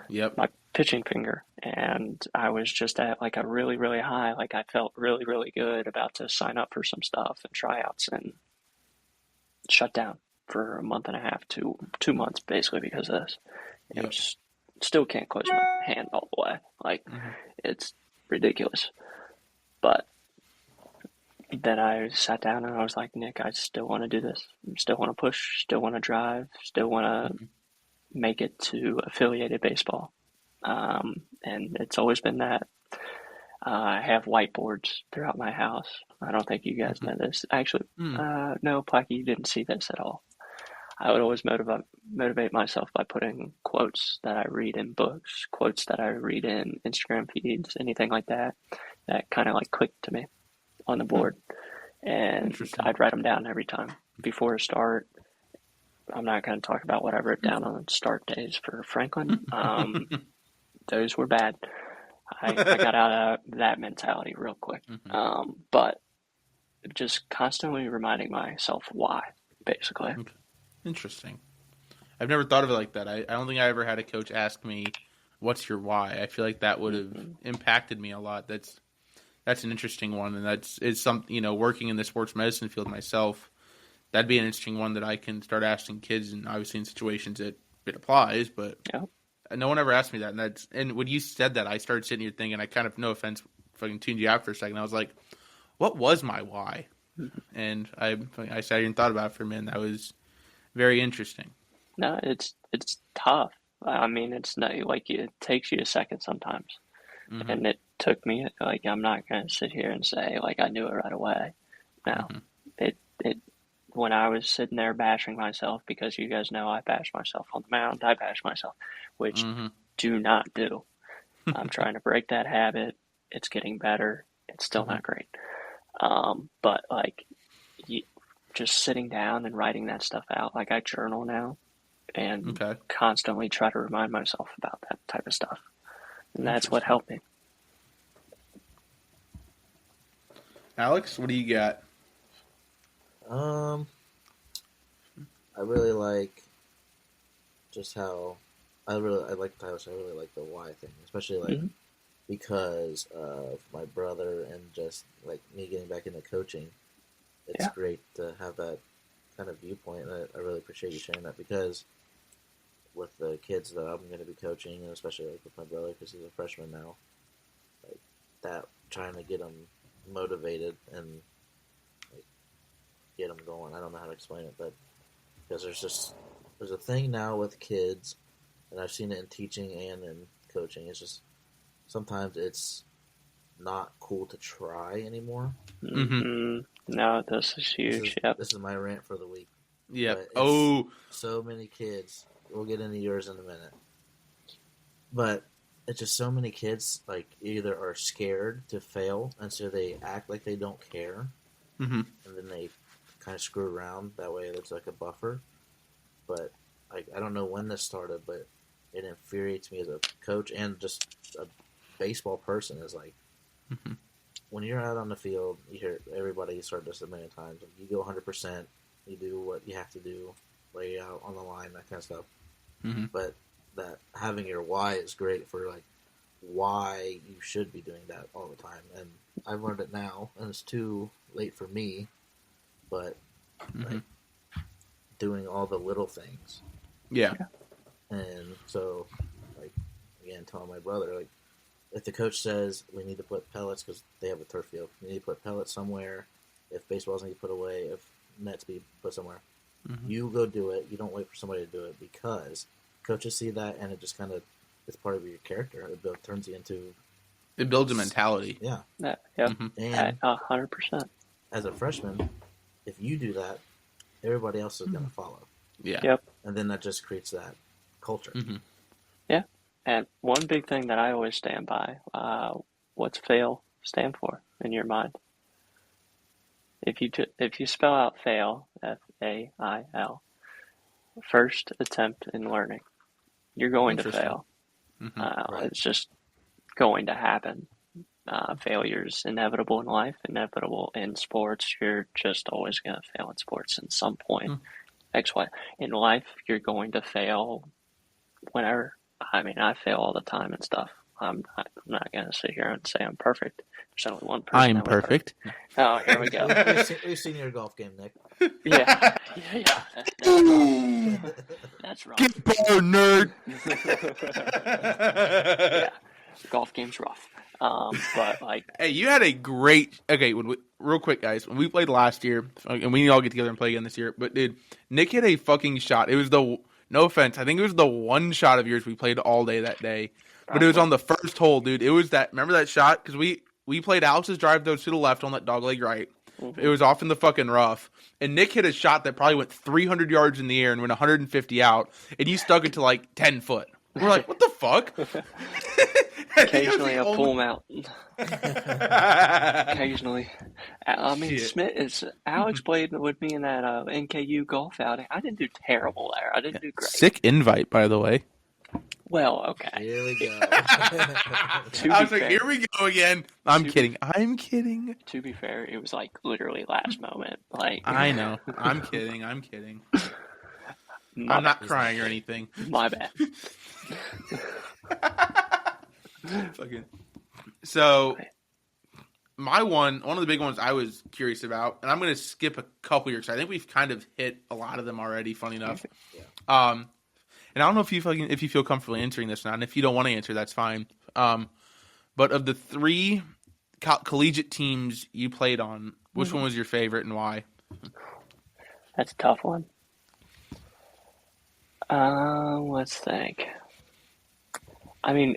My pitching finger, and I was just at like a really high, like I felt really good about to sign up for some stuff and tryouts, and shut down for a month and a half, 2 months basically because of this. It was, still can't close my hand all the way. Like, it's ridiculous. But then I sat down and I was like, Nick, I still want to do this. I still want to push, still want to drive, still want to make it to affiliated baseball. And it's always been that. I have whiteboards throughout my house. I don't think you guys know this. Actually, no, Placky, you didn't see this at all. I would always motivate myself by putting quotes that I read in books, quotes that I read in Instagram feeds, anything like that, that kind of like clicked to me on the board. And I'd write them down every time before a start. I'm not going to talk about what I wrote down on start days for Franklin. Those were bad. I got out of that mentality real quick. But just constantly reminding myself why, basically. Okay. Interesting. I've never thought of it like that. I don't think I ever had a coach ask me, "What's your why?" I feel like that would have impacted me a lot. That's an interesting one, and it's something, working in the sports medicine field myself. That'd be an interesting one that I can start asking kids, and obviously in situations it applies. But no one ever asked me that, and when you said that, I started sitting here thinking, I kind of, no offense, fucking tuned you out for a second. I was like, what was my why? And I sat here and thought about it for a minute. That was very interesting. No, it's tough. I mean, it's not like it takes you a second sometimes, and it took me. Like, I'm not going to sit here and say like I knew it right away. No, it when I was sitting there bashing myself, because you guys know I bash myself on the mound. I bash myself, which do not do. I'm trying to break that habit. It's getting better. It's still not great. But like, just sitting down and writing that stuff out. Like, I journal now and constantly try to remind myself about that type of stuff. And that's what helped me. Alex, what do you got? I really like just how I like Tyler. I really like the why thing, especially like because of my brother and just like me getting back into coaching. It's great to have that kind of viewpoint, and I really appreciate you sharing that, because with the kids that I'm going to be coaching, and especially like with my brother because he's a freshman now, like that, trying to get him motivated and like get them going. I don't know how to explain it, but because there's a thing now with kids, and I've seen it in teaching and in coaching. It's just sometimes it's not cool to try anymore. No, this is huge. This is my rant for the week. Yep. So many kids. We'll get into yours in a minute, but it's just so many kids like either are scared to fail, and so they act like they don't care, and then they kind of screw around. That way, it's like a buffer. But I don't know when this started, but it infuriates me as a coach and just a baseball person. Is like when you're out on the field, you hear everybody start this a million times. Like, you go 100%, you do what you have to do, lay out on the line, that kind of stuff. But that having your why is great for like why you should be doing that all the time. And I've learned it now, and it's too late for me. But like doing all the little things. Yeah. And so, like, again, telling my brother, like, if the coach says we need to put pellets because they have a turf field, we need to put pellets somewhere. If baseballs need to be put away, if nets be put somewhere, you go do it. You don't wait for somebody to do it, because coaches see that, and it just kind of it's part of your character. It turns you into. It builds a mentality. Yeah. And 100%. As a freshman, if you do that, everybody else is going to follow. Yeah. Yep. And then that just creates that culture. Yeah. And one big thing that I always stand by, what's fail stand for in your mind? If you spell out fail, FAIL, first attempt in learning, you're going to fail. Right. It's just going to happen. Failure's inevitable in life, inevitable in sports. You're just always going to fail in sports at some point. X, Y. In life, you're going to fail whenever. I mean, I fail all the time and stuff. I'm not going to sit here and say I'm perfect. There's only one person. I'm perfect. Oh, here we go. We've seen your golf game, Nick. Yeah. That's rough. Get ball, nerd. Yeah, golf game's rough. But like, hey, you had a great. Okay, real quick, guys. When we played last year, and we all get together and play again this year. But dude, Nick hit a fucking shot. It was No offense. I think it was the one shot of yours we played all day that day. But it was on the first hole, dude. It was that. Remember that shot? Because we played Alex's drive those to the left on that dogleg right. Mm-hmm. It was off in the fucking rough. And Nick hit a shot that probably went 300 yards in the air and went 150 out. And you stuck it to like 10 foot. We're like, what the fuck? Occasionally a full mountain. Occasionally. I mean, Shit. Alex played with me in that NKU golf outing. I didn't do terrible there. I didn't do great. Sick invite, by the way. Well, okay. Here we go. I was like, here we go again. I'm kidding. To be fair, it was like literally last moment. Like I know. I'm kidding. I'm not crying or anything. My bad. Fucking. So, one of the big ones I was curious about, and I'm going to skip a couple years. I think we've kind of hit a lot of them already. Funny enough, and I don't know if you feel comfortable answering this or not. And if you don't want to answer, that's fine. But of the 3 collegiate teams you played on, which one was your favorite and why? That's a tough one. Let's think. I mean,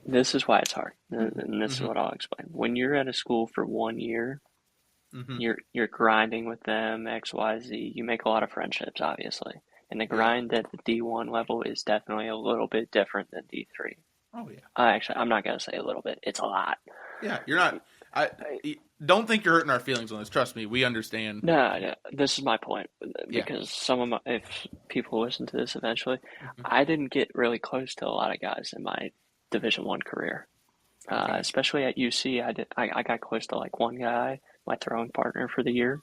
this is why it's hard, and this is what I'll explain. When you're at a school for 1 year, you're grinding with them, X, Y, Z. You make a lot of friendships, obviously, and the grind at the D1 level is definitely a little bit different than D3. Oh yeah. Actually, I'm not gonna say a little bit. It's a lot. Yeah, you're not. Don't think you're hurting our feelings on this. Trust me, we understand. No, this is my point. Because if people listen to this eventually, I didn't get really close to a lot of guys in my Division I career. Especially at UC, I got close to like one guy, my throwing partner for the year,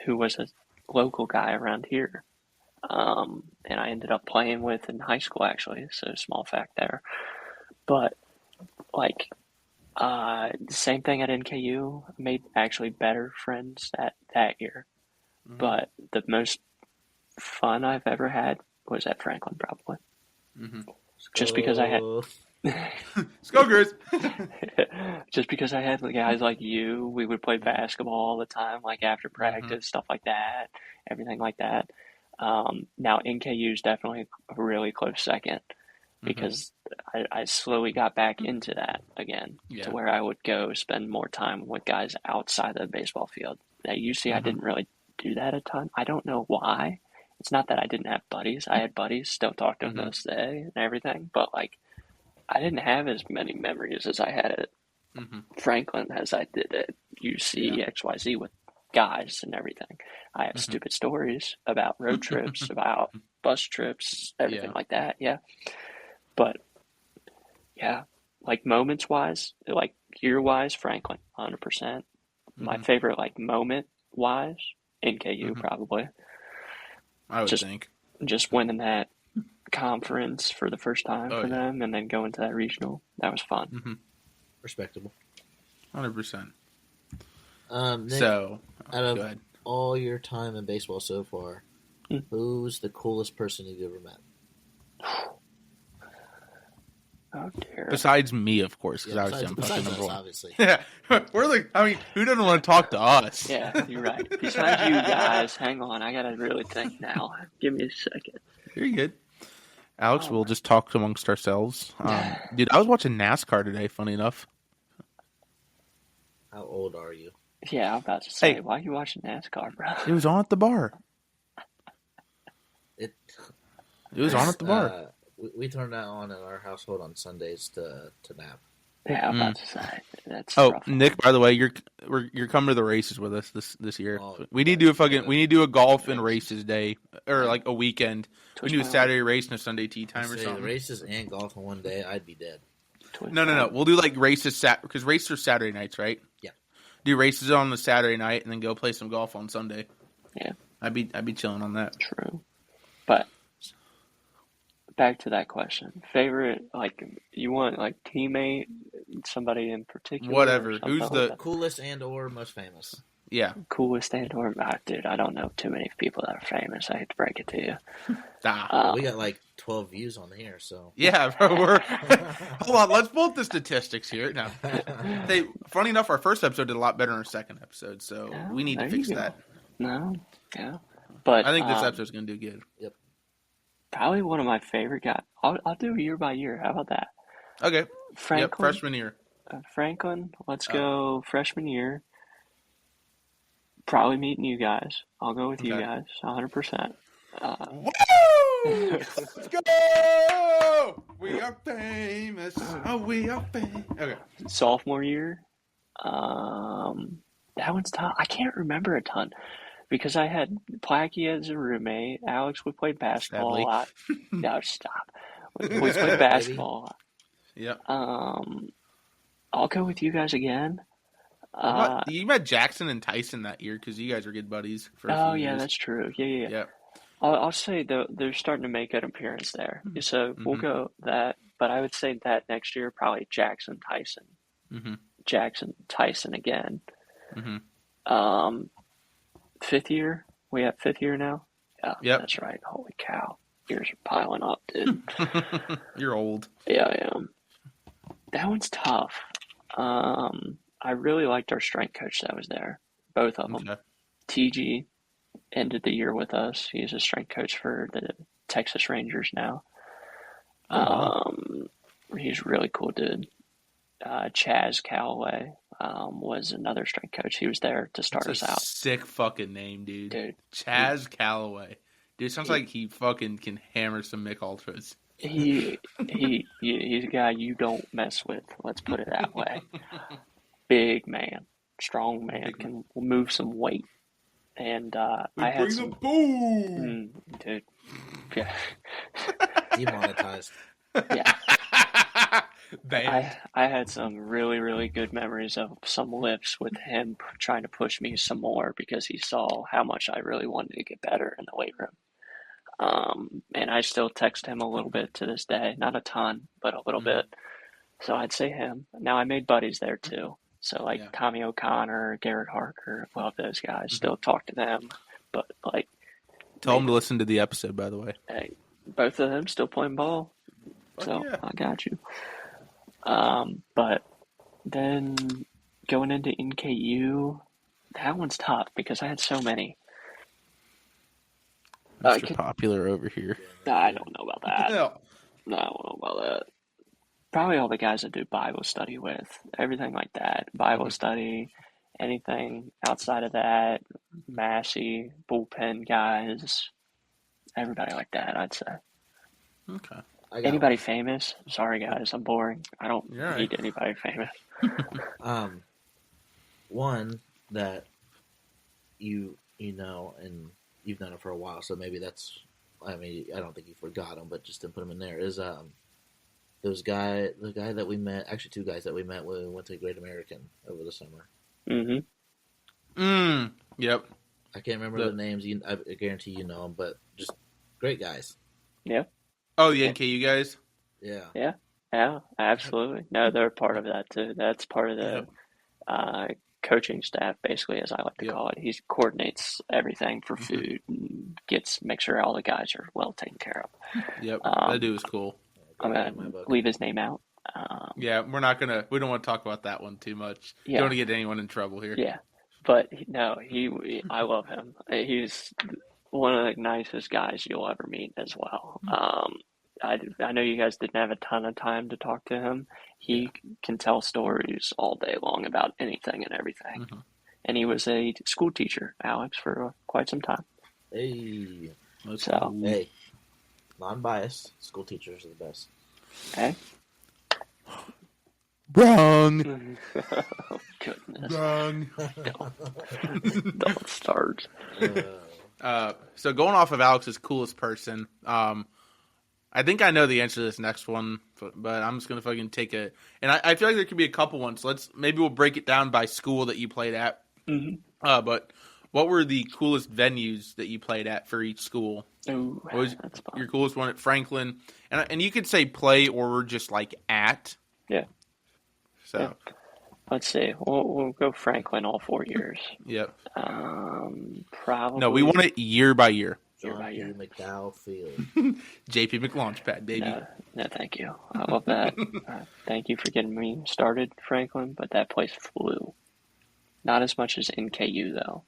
who was a local guy around here. And I ended up playing with in high school, actually, so small fact there. But, like, same thing at NKU, made actually better friends that year. But the most fun I've ever had was at Franklin, probably. Just because I had... Let's go, Chris! Just because I had guys like you, we would play basketball all the time, like after practice, stuff like that, everything like that. Now NKU is definitely a really close second because I slowly got back into that again to where I would go spend more time with guys outside of the baseball field. At UC, I didn't really do that a ton. I don't know why. It's not that I didn't have buddies. I had buddies, still talk to them to this day and everything, but like I didn't have as many memories as I had at Franklin as I did at UC, XYZ with guys and everything. I have stupid stories about road trips, about bus trips, everything like that. Yeah. But yeah, like moments wise, like year wise, Franklin, 100%. My favorite, like moment wise, NKU probably. I would think. Just winning that conference for the first time for them and then going to that regional. That was fun. Respectable. 100%. Nick, So, out go of ahead. all your time in baseball so far, who's the coolest person you've ever met? Oh dear. Besides me, of course, because I was besides fucking us, number one. obviously. Yeah, we're like, I mean, who doesn't want to talk to us? Yeah, you're right. Besides you guys, hang on, I gotta really think now. Give me a second. You're good. Alex, we'll just talk amongst ourselves. Dude, I was watching NASCAR today, funny enough. How old are you? Yeah, I'm about to say, Hey. why are you watching NASCAR, bro? It was on at the bar. It was on at the bar. We turned that on in our household on Sundays to nap. Yeah, I'm about to say that's Oh, rough. Nick, by the way, you're coming to the races with us this year. Oh, we need to do a golf and races day or like a weekend. We do a my Saturday race and a Sunday tea time or Say something. races and golf in one day, I'd be dead. No. We'll do like races because races are Saturday nights, right? Yeah. Do races on the Saturday night and then go play some golf on Sunday. Yeah. I'd be chilling on that. True. But back to that question. Favorite, like, you want, like, teammate, somebody in particular? Whatever. or something Who's like the- that? Coolest and or most famous? Yeah. Coolest and/or dude, I don't know too many people that are famous. I hate to break it to you. We got like 12 views on here, so. Yeah, bro. Hold on. Let's pull up the statistics here. Now, funny enough, our first episode did a lot better than our second episode, so Yeah, we need to there fix you go. that. No, yeah. But I think this episode's gonna do good. probably one of my favorite guys. I'll do year by year. How about that? Okay. Yep. Franklin. Freshman year. Franklin. Let's go freshman year. Probably meeting you guys. I'll go with you Okay. guys, 100%. Woo! Let's go! We are famous. Oh, we are famous. Okay. Sophomore year. That one's tough. I can't remember a ton because I had Placky as a roommate. Alex, we played basketball Sadly. a lot. No, stop. We played basketball a lot. Yep. I'll go with you guys again. You met Jackson and Tyson that year because you guys were good buddies for a Oh few yeah, years. that's true. Yeah. Yep. I'll say they're starting to make an appearance there. So we'll go that. But I would say that next year probably Jackson Tyson. Jackson Tyson again. Fifth year. We have fifth year now. Yeah, Yep. that's right. Holy cow, years are piling up, dude. You're old. Yeah, I am. That one's tough. I really liked our strength coach that was there. Both of them. Okay. TG ended the year with us. He's a strength coach for the Texas Rangers now. Oh, wow. He's really cool, dude. Chaz Calloway was another strength coach. He was there to start That's us a out. sick fucking name, dude. Dude. Chaz Calloway. Dude, sounds like he fucking can hammer some Mick Ultras. He's a guy you don't mess with. Let's put it that way. Big man, strong man, can move some weight. And I had some boom. dude. Yeah. Demonetized. Yeah. Banned. I had some really, really good memories of some lifts with him trying to push me some more because he saw how much I really wanted to get better in the weight room. And I still text him a little bit to this day. Not a ton, but a little bit. So I'd say him. Now, I made buddies there too. So like Tommy O'Connor, Garrett Harker, love those guys. Still talk to them. But like, Tell him to listen to the episode, by the way. hey, both of them still playing ball. So yeah. I got you. But then going into NKU, that one's tough because I had so many. Mr. Popular over here. I don't know about that. No. No, I don't know about that. Probably all the guys I do Bible study with, everything like that. Bible study, anything outside of that, Massey, bullpen guys, everybody like that, I'd say. Okay. Anybody famous? Sorry, guys, I'm boring. I don't need anybody famous. One that you know, and you've known him for a while, so maybe that's. I mean, I don't think you forgot him, but just to put him in there is the guy that we met. Actually, two guys that we met when we went to Great American over the summer. Yep. I can't remember the names. I guarantee you know them, but just great guys. Yeah. Oh, the NKU guys? Yeah. Yeah, absolutely. No, they're part of that too. That's part of the coaching staff, basically, as I like to call it. He coordinates everything for food and makes sure all the guys are well taken care of. Yep, that dude was cool. I'm gonna leave his name out. We don't want to talk about that one too much. Yeah. Don't want to get anyone in trouble here. Yeah, but no, I love him. He's one of the nicest guys you'll ever meet as well. I know you guys didn't have a ton of time to talk to him. He can tell stories all day long about anything and everything. And he was a school teacher, Alex, for quite some time. Hey. So, hey, non-biased. School teachers are the best. Hey. Wrong. Oh, goodness. Wrong. Don't start. So going off of Alex's coolest person, I think I know the answer to this next one, but I'm just gonna fucking take it. And I feel like there could be a couple ones. So maybe we'll break it down by school that you played at. But what were the coolest venues that you played at for each school? Ooh, what was that's fun. your coolest one at Franklin? And you could say play or just like at. Yeah. So. Yeah. Let's see. We'll go Franklin all 4 years. Yep. Probably. No, we want it year by year. John P. McDowell Field. JP McLaunchpad, baby. No, thank you. I love that. Thank you for getting me started, Franklin, but that place flew. Not as much as NKU, though.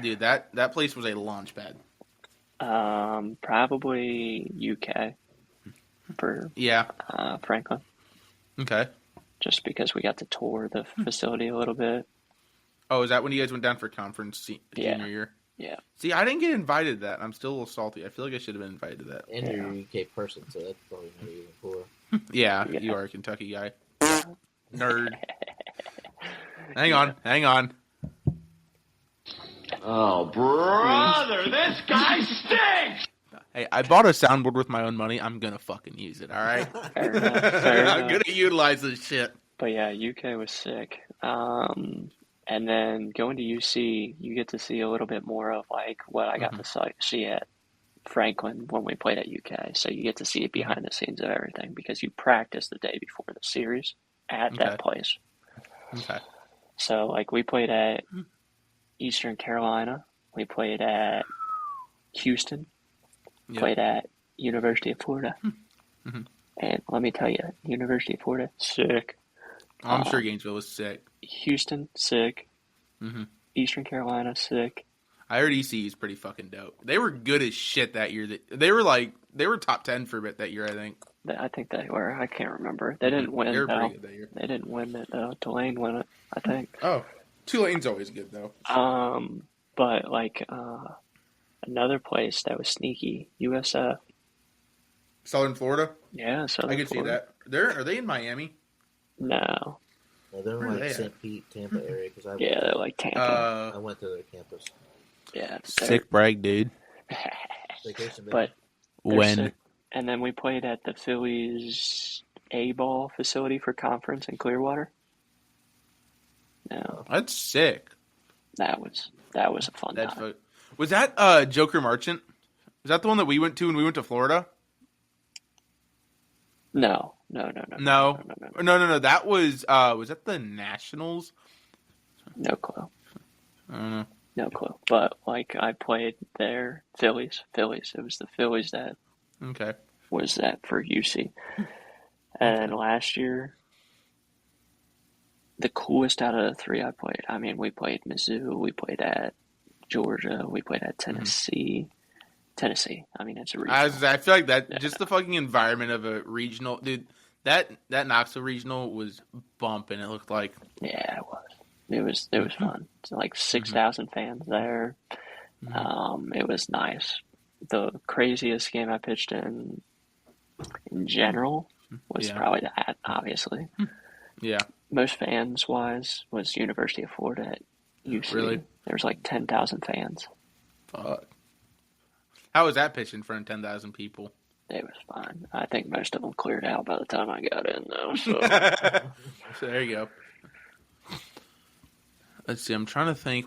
Dude, that place was a launch pad. Probably UK for Yeah. Franklin, Okay. just because we got to tour the facility a little bit. Oh, is that when you guys went down for conference Yeah. junior year? Yeah. See, I didn't get invited to that. I'm still a little salty. I feel like I should have been invited to that. And you're a UK person, so that's probably not even cooler. Yeah, Yeah. you are a Kentucky guy. Yeah. Nerd. Hang on. Oh, brother, this guy stinks! Hey, I bought a soundboard with my own money. I'm gonna fucking use it, alright? Fair enough. Fair I'm enough. gonna utilize this shit. But yeah, UK was sick. And then going to UC, you get to see a little bit more of like what I got to see at Franklin when we played at UK. So you get to see it behind the scenes of everything because you practice the day before the series at that place. Okay. So like we played at Eastern Carolina, we played at Houston, played at University of Florida. And let me tell you, University of Florida, sick. I'm sure Gainesville was sick. Houston, sick. Eastern Carolina, sick. I heard ECU is pretty fucking dope. They were good as shit that year. They were top 10 for a bit that year, I think. I think they were. I can't remember. They didn't win. They were though. pretty good that year. They didn't win it though. Tulane won it, I think. Oh, Tulane's always good though. But like another place that was sneaky, USF. Southern Florida. Yeah, Southern I could Florida. see that. Are they in Miami? No. Yeah, they're Where are in they like at? St. Pete, Tampa area. Cause Yeah, they're like Tampa. I went to their campus. Yeah. Sick brag, dude. Vacation, baby. But they're When? sick. And then we played at the Phillies A-ball facility for conference in Clearwater. No, That's sick. that was a fun That's time. was that Joker Merchant? Was that the one that we went to when we went to Florida? No. No. That was that the Nationals? No clue. I don't know. No clue. But like I played there, Phillies. It was the Phillies that Okay. was that for UC. And last year, the coolest out of the three I played. I mean, we played Mizzou, we played at Georgia, we played at Tennessee. Tennessee. I mean, it's a regional. I feel like that just the fucking environment of a regional, dude. That Knoxville regional was bumping. It looked like. Yeah, it was. It was fun. It's like 6,000 fans there. It was nice. The craziest game I pitched in general was probably that, obviously. Yeah. Most fans wise was University of Florida at UC. Really? There was like 10,000 fans. Fuck. How was that pitch in front of 10,000 people? It was fine. I think most of them cleared out by the time I got in, though. So So there you go. Let's see. I'm trying to think.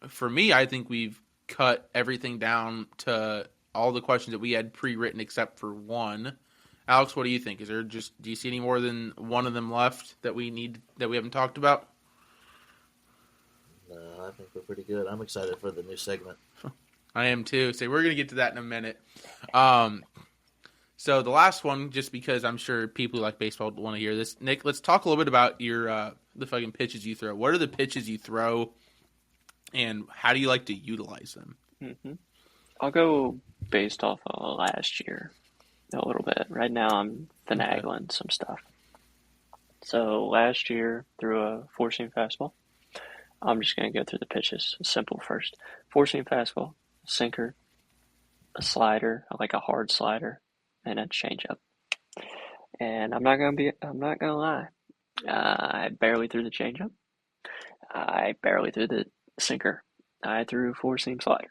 For me, I think we've cut everything down to all the questions that we had pre-written except for one. Alex, what do you think? Do you see any more than one of them left that we haven't talked about? No, I think we're pretty good. I'm excited for the new segment. I am too. So we're going to get to that in a minute. So the last one, just because I'm sure people who like baseball want to hear this. Nick, let's talk a little bit about your the fucking pitches you throw. What are the pitches you throw, and how do you like to utilize them? I'll go based off of last year a little bit. Right now I'm finagling some stuff. So last year threw a four-seam fastball. I'm just going to go through the pitches. Simple first. Four-seam fastball, sinker, a slider, like a hard slider, and a changeup. And I'm not gonna lie. I barely threw the changeup. I barely threw the sinker. I threw a four-seam slider.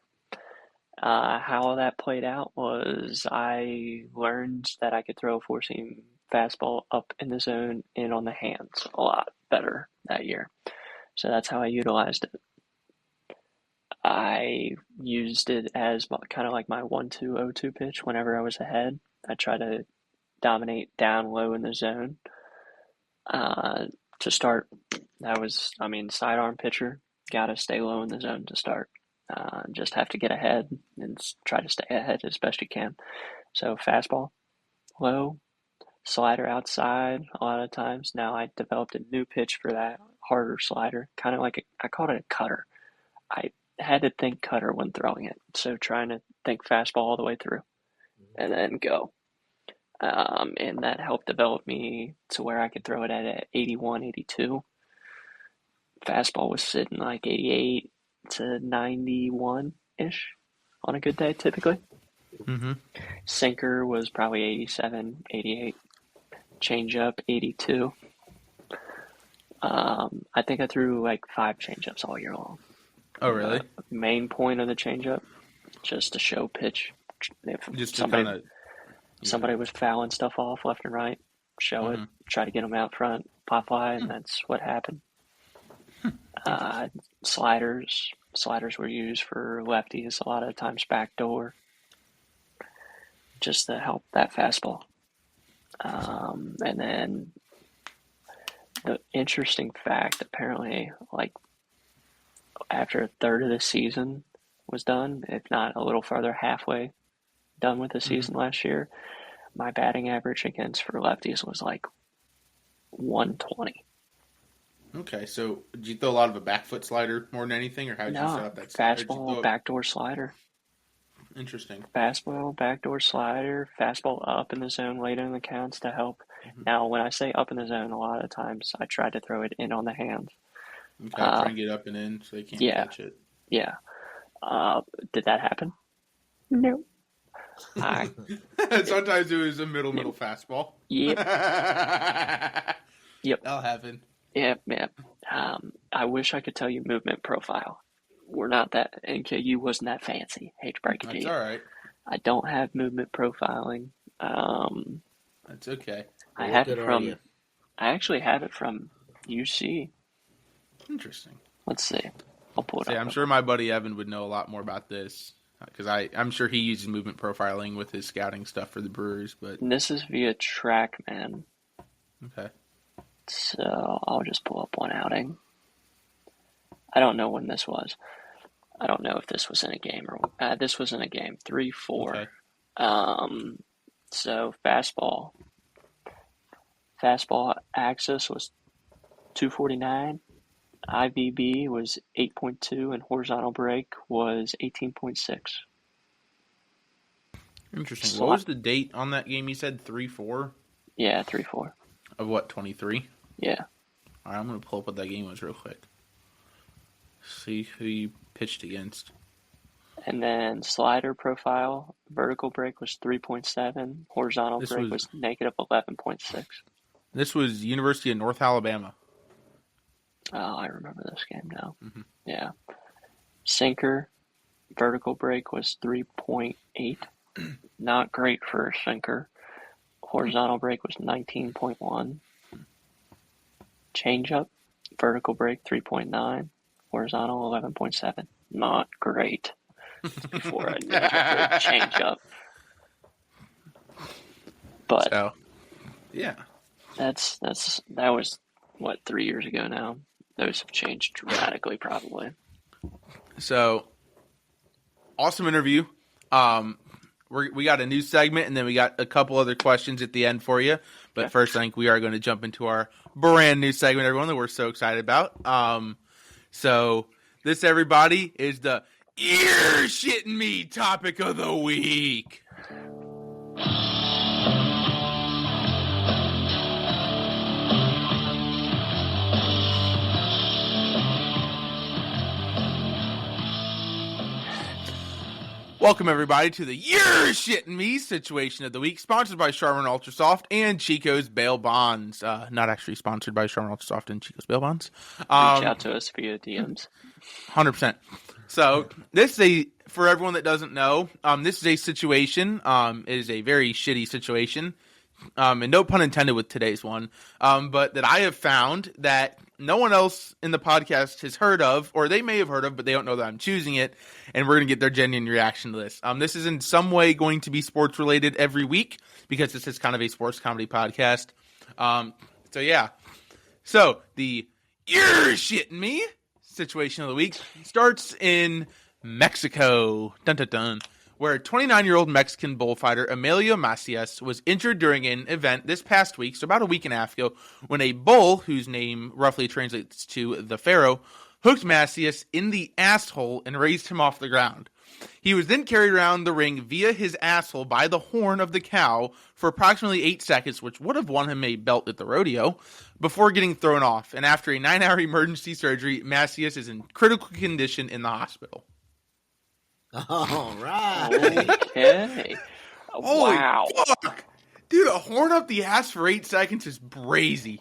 How that played out was I learned that I could throw a four-seam fastball up in the zone and on the hands a lot better that year. So that's how I utilized it. I used it as kind of like my 1-2-0-2 pitch whenever I was ahead. I try to dominate down low in the zone. To start, sidearm pitcher, gotta stay low in the zone to start. Just have to get ahead and try to stay ahead as best you can. So fastball, low, slider outside a lot of times. Now I developed a new pitch for that, harder slider, kind of like I called it a cutter. had to think cutter when throwing it. So trying to think fastball all the way through and then go. And that helped develop me to where I could throw it at 81, 82. Fastball was sitting like 88 to 91-ish on a good day, typically. Mm-hmm. Sinker was probably 87, 88. Changeup, 82. I think I threw like 5 changeups all year long. Oh, really? Main point of the changeup, just to show pitch. If Just to somebody, kind of somebody was fouling stuff off left and right, show it, try to get them out front, pop fly, and that's what happened. Sliders were used for lefties a lot of times backdoor, just to help that fastball. And then the interesting fact, apparently, like after a third of the season was done, if not a little further, halfway done with the season last year, my batting average against for lefties was like 120. Okay, so did you throw a lot of a back foot slider more than anything, or how did you set up that slider? Fastball, backdoor slider. Interesting. Fastball, backdoor slider, fastball up in the zone later in the counts to help. Now, when I say up in the zone, a lot of times I try to throw it in on the hands. Okay, try and get up and in so they can't catch it. Yeah. Did that happen? No. Sometimes it was a middle fastball. Yep. Yep. That'll happen. Yep. I wish I could tell you movement profile. We're not that, NKU wasn't that fancy. Hate to break it to you. That's all right. I don't have movement profiling. That's okay. I actually have it from UC. Interesting. Let's see. I'll pull it up. I'm sure my buddy Evan would know a lot more about this because I'm sure he uses movement profiling with his scouting stuff for the Brewers. But And this is via TrackMan. okay. So I'll just pull up one outing. I don't know when this was. I don't know if this was in a game or this was in a game. 3-4. Okay. So fastball axis was 249. IVB was 8.2 and horizontal break was 18.6. Interesting. What was the date on that game? You said 3-4? Yeah, 3-4. Of what, 23? Yeah. All right, I'm going to pull up what that game was real quick. See who you pitched against. And then slider profile, vertical break was 3.7. Horizontal break was negative 11.6. This was University of North Alabama. Oh, I remember this game now. Yeah. Sinker, vertical break was 3.8. Not great for a sinker. Horizontal break was 19.1. Changeup, vertical break 3.9. Horizontal 11.7. Not great. Before a changeup. But so, yeah. that was what, 3 years ago now. Those have changed dramatically, probably. So, awesome interview. We got a new segment, and then we got a couple other questions at the end for you. But first, I think we are going to jump into our brand new segment, everyone, that we're so excited about. So this, everybody, is the ear shitting me topic of the week. Welcome, everybody, to the You're Shitting Me situation of the week, sponsored by Charmin Ultrasoft and Chico's Bail Bonds. Not actually sponsored by Charmin Ultrasoft and Chico's Bail Bonds. Reach out to us via DMs. 100%. So, this is for everyone that doesn't know, this is a situation. It is a very shitty situation. And no pun intended with today's one. But that I have found that no one else in the podcast has heard of, or they may have heard of, but they don't know that I'm choosing it, and we're going to get their genuine reaction to this. This is in some way going to be sports related every week, because this is kind of a sports comedy podcast. So yeah. So, the You're Shitting Me situation of the week starts in Mexico. Dun dun dun. Where 29-year-old Mexican bullfighter Emilio Macias was injured during an event this past week, so about a week and a half ago, when a bull, whose name roughly translates to the Pharaoh, hooked Macias in the asshole and raised him off the ground. He was then carried around the ring via his asshole by the horn of the cow for approximately 8 seconds, which would have won him a belt at the rodeo, before getting thrown off. And after a 9-hour emergency surgery, Macias is in critical condition in the hospital. All right. Okay. Holy Wow. fuck! Dude, a horn up the ass for 8 seconds is brazy.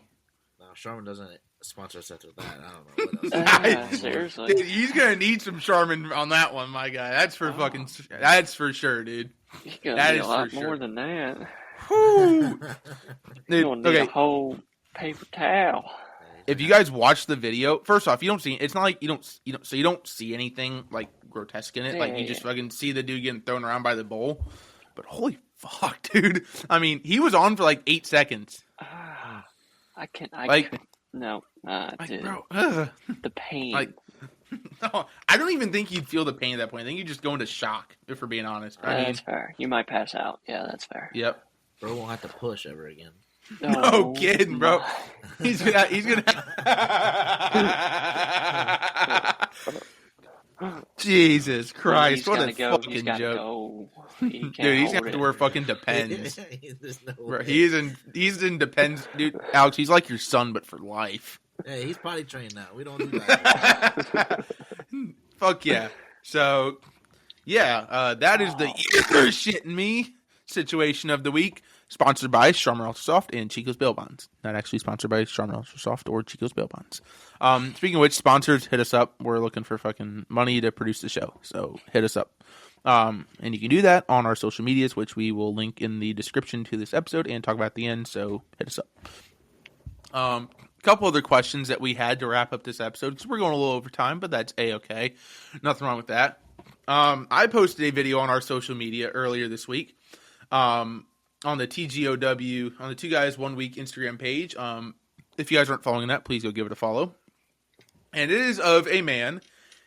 No, Charmin doesn't sponsor us after that. I don't know what else. Seriously. Dude, he's gonna need some Charmin on that one, my guy. That's for that's for sure, dude. You're gonna That need is a lot for more sure. than that. Whew. You're Dude, gonna need a okay, whole paper towel. if you guys watch the video, first off, you don't see it's not like you don't see anything like grotesque in it. Like you just fucking see the dude getting thrown around by the bull. But holy fuck, dude! I mean, he was on for like 8 seconds. I can't. No, Like, dude. bro, The pain. like, no, I don't even think you'd feel the pain at that point. I think you just go into shock, if we're being honest. I mean, That's fair. You might pass out. Yeah, that's fair. yep. Bro won't have to push ever again. No kidding, bro. my- He's gonna. Jesus Christ! He's What a gotta go. He's fucking gotta joke, go. He can't dude. He's hold got to it. wear fucking Depends. There's no Bro, way. he's in Depends, dude. Alex, he's like your son, but for life. Hey, he's potty trained now. We don't do that. Fuck yeah. So, yeah, that is the you're shitting me situation of the week. Sponsored by Charmin Ultra Soft and Chico's Bail Bonds. Not actually sponsored by Charmin Ultra Soft or Chico's Bail Bonds. Speaking of which, sponsors, hit us up. We're looking for fucking money to produce the show. So hit us up. And you can do that on our social medias, which we will link in the description to this episode and talk about at the end. So hit us up. A couple other questions that we had to wrap up this episode because we're going a little over time, but that's a-okay. Nothing wrong with that. I posted a video on our social media earlier this week. On the TGOW, on the Two Guys 1 Week Instagram page. If you guys aren't following that, please go give it a follow. And it is of a man.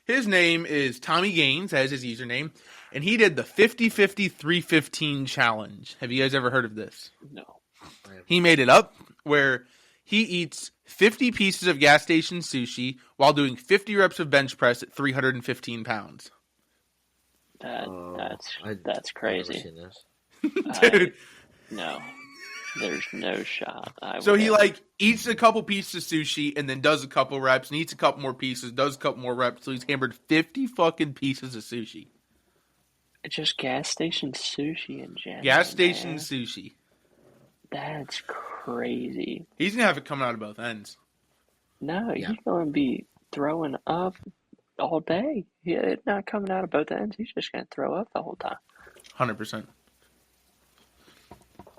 His name is Tommy Gaines, as his username. And he did the 50-50-315 challenge. Have you guys ever heard of this? No. He made it up where he eats 50 pieces of gas station sushi while doing 50 reps of bench press at 315 pounds. That's I've never crazy. seen this. Dude. No. There's no shot. So he like eats a couple pieces of sushi and then does a couple reps and eats a couple more pieces, does a couple more reps. So he's hammered 50 fucking pieces of sushi. It's just gas station sushi in general. Gas station man. sushi. That's crazy. He's going to have it coming out of both ends. No, Yeah. he's going to be throwing up all day. It's not coming out of both ends. He's just going to throw up the whole time. 100%.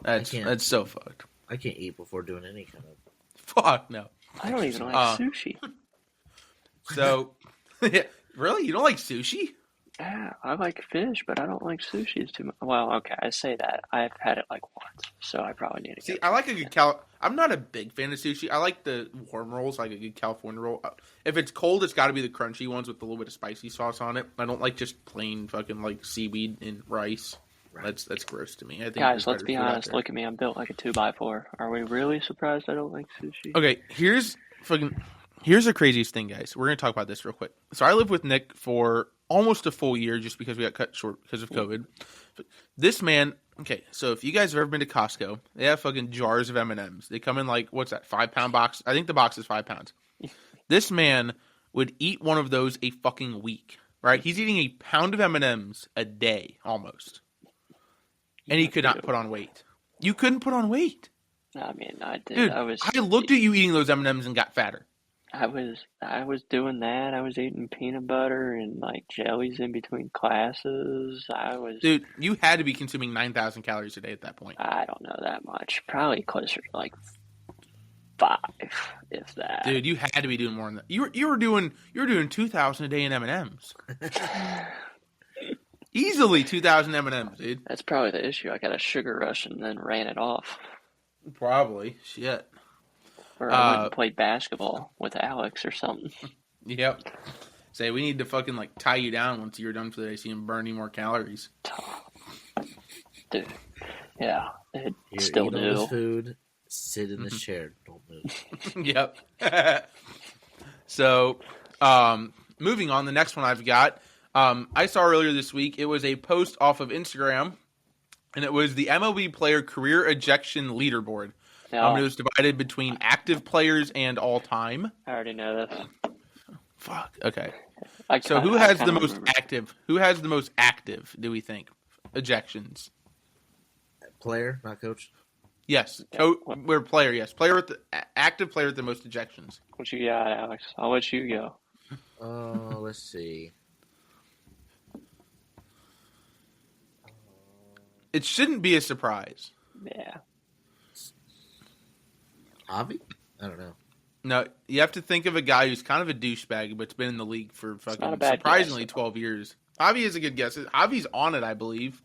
That's so fucked. I can't eat before doing any kind of. Fuck no. I don't even like sushi. So, yeah, really? You don't like sushi? Yeah, I like fish, but I don't like sushi. It's too much. Well, okay, I say that. I've had it like once, so I probably need to See, go. I like a good I'm not a big fan of sushi. I like the warm rolls, like a good California roll. If it's cold, it's got to be the crunchy ones with a little bit of spicy sauce on it. I don't like just plain fucking like seaweed and rice. Right. That's gross to me. I think Guys, there's let's better be food out honest. there. Look at me. I'm built like a 2x4. Are we really surprised I don't like sushi? Okay, here's the craziest thing, guys. We're gonna talk about this real quick. So I lived with Nick for almost a full year, just because we got cut short because of COVID. This man. Okay, so if you guys have ever been to Costco, they have fucking jars of M&Ms. They come in like, what's that, 5-pound box? I think the box is 5 pounds. This man would eat one of those a fucking week, right? He's eating a pound of M&Ms a day, almost. And he could not put on weight. You couldn't put on weight. I mean, I did. Dude, I looked at you eating those M&Ms and got fatter. I was doing that. I was eating peanut butter and like jellies in between classes. Dude, you had to be consuming 9,000 calories a day at that point. I don't know that much. Probably closer to like 5, if that. Dude, you had to be doing more than that. You were doing 2,000 a day in M&Ms. Easily 2,000 M&Ms, dude. That's probably the issue. I got a sugar rush and then ran it off. Probably. Shit. Or I went and played basketball with Alex or something. Yep. Say, we need to fucking like tie you down once you're done for the day so you can burn any more calories. Dude. Yeah. It Here, still eat all this do. food. Sit in this chair. Don't move. Yep. So, Moving on, the next one I've got, I saw earlier this week, it was a post off of Instagram, and it was the MLB player career ejection leaderboard. No, It was divided between active players and all-time. I already know this. Fuck. Okay. I So kinda- who I has the kinda most remember. active? Who has the most active, do we think? Ejections. Player, not coach. Yes. Yeah. We're player, yes. Active player with the most ejections. What you got, Alex? I'll let you go. Let's see. It shouldn't be a surprise. Yeah. Avi? I don't know. No, you have to think of a guy who's kind of a douchebag, but's been in the league for not a fucking bad surprisingly guess. 12 years. Javi is a good guess. Javi's on it, I believe.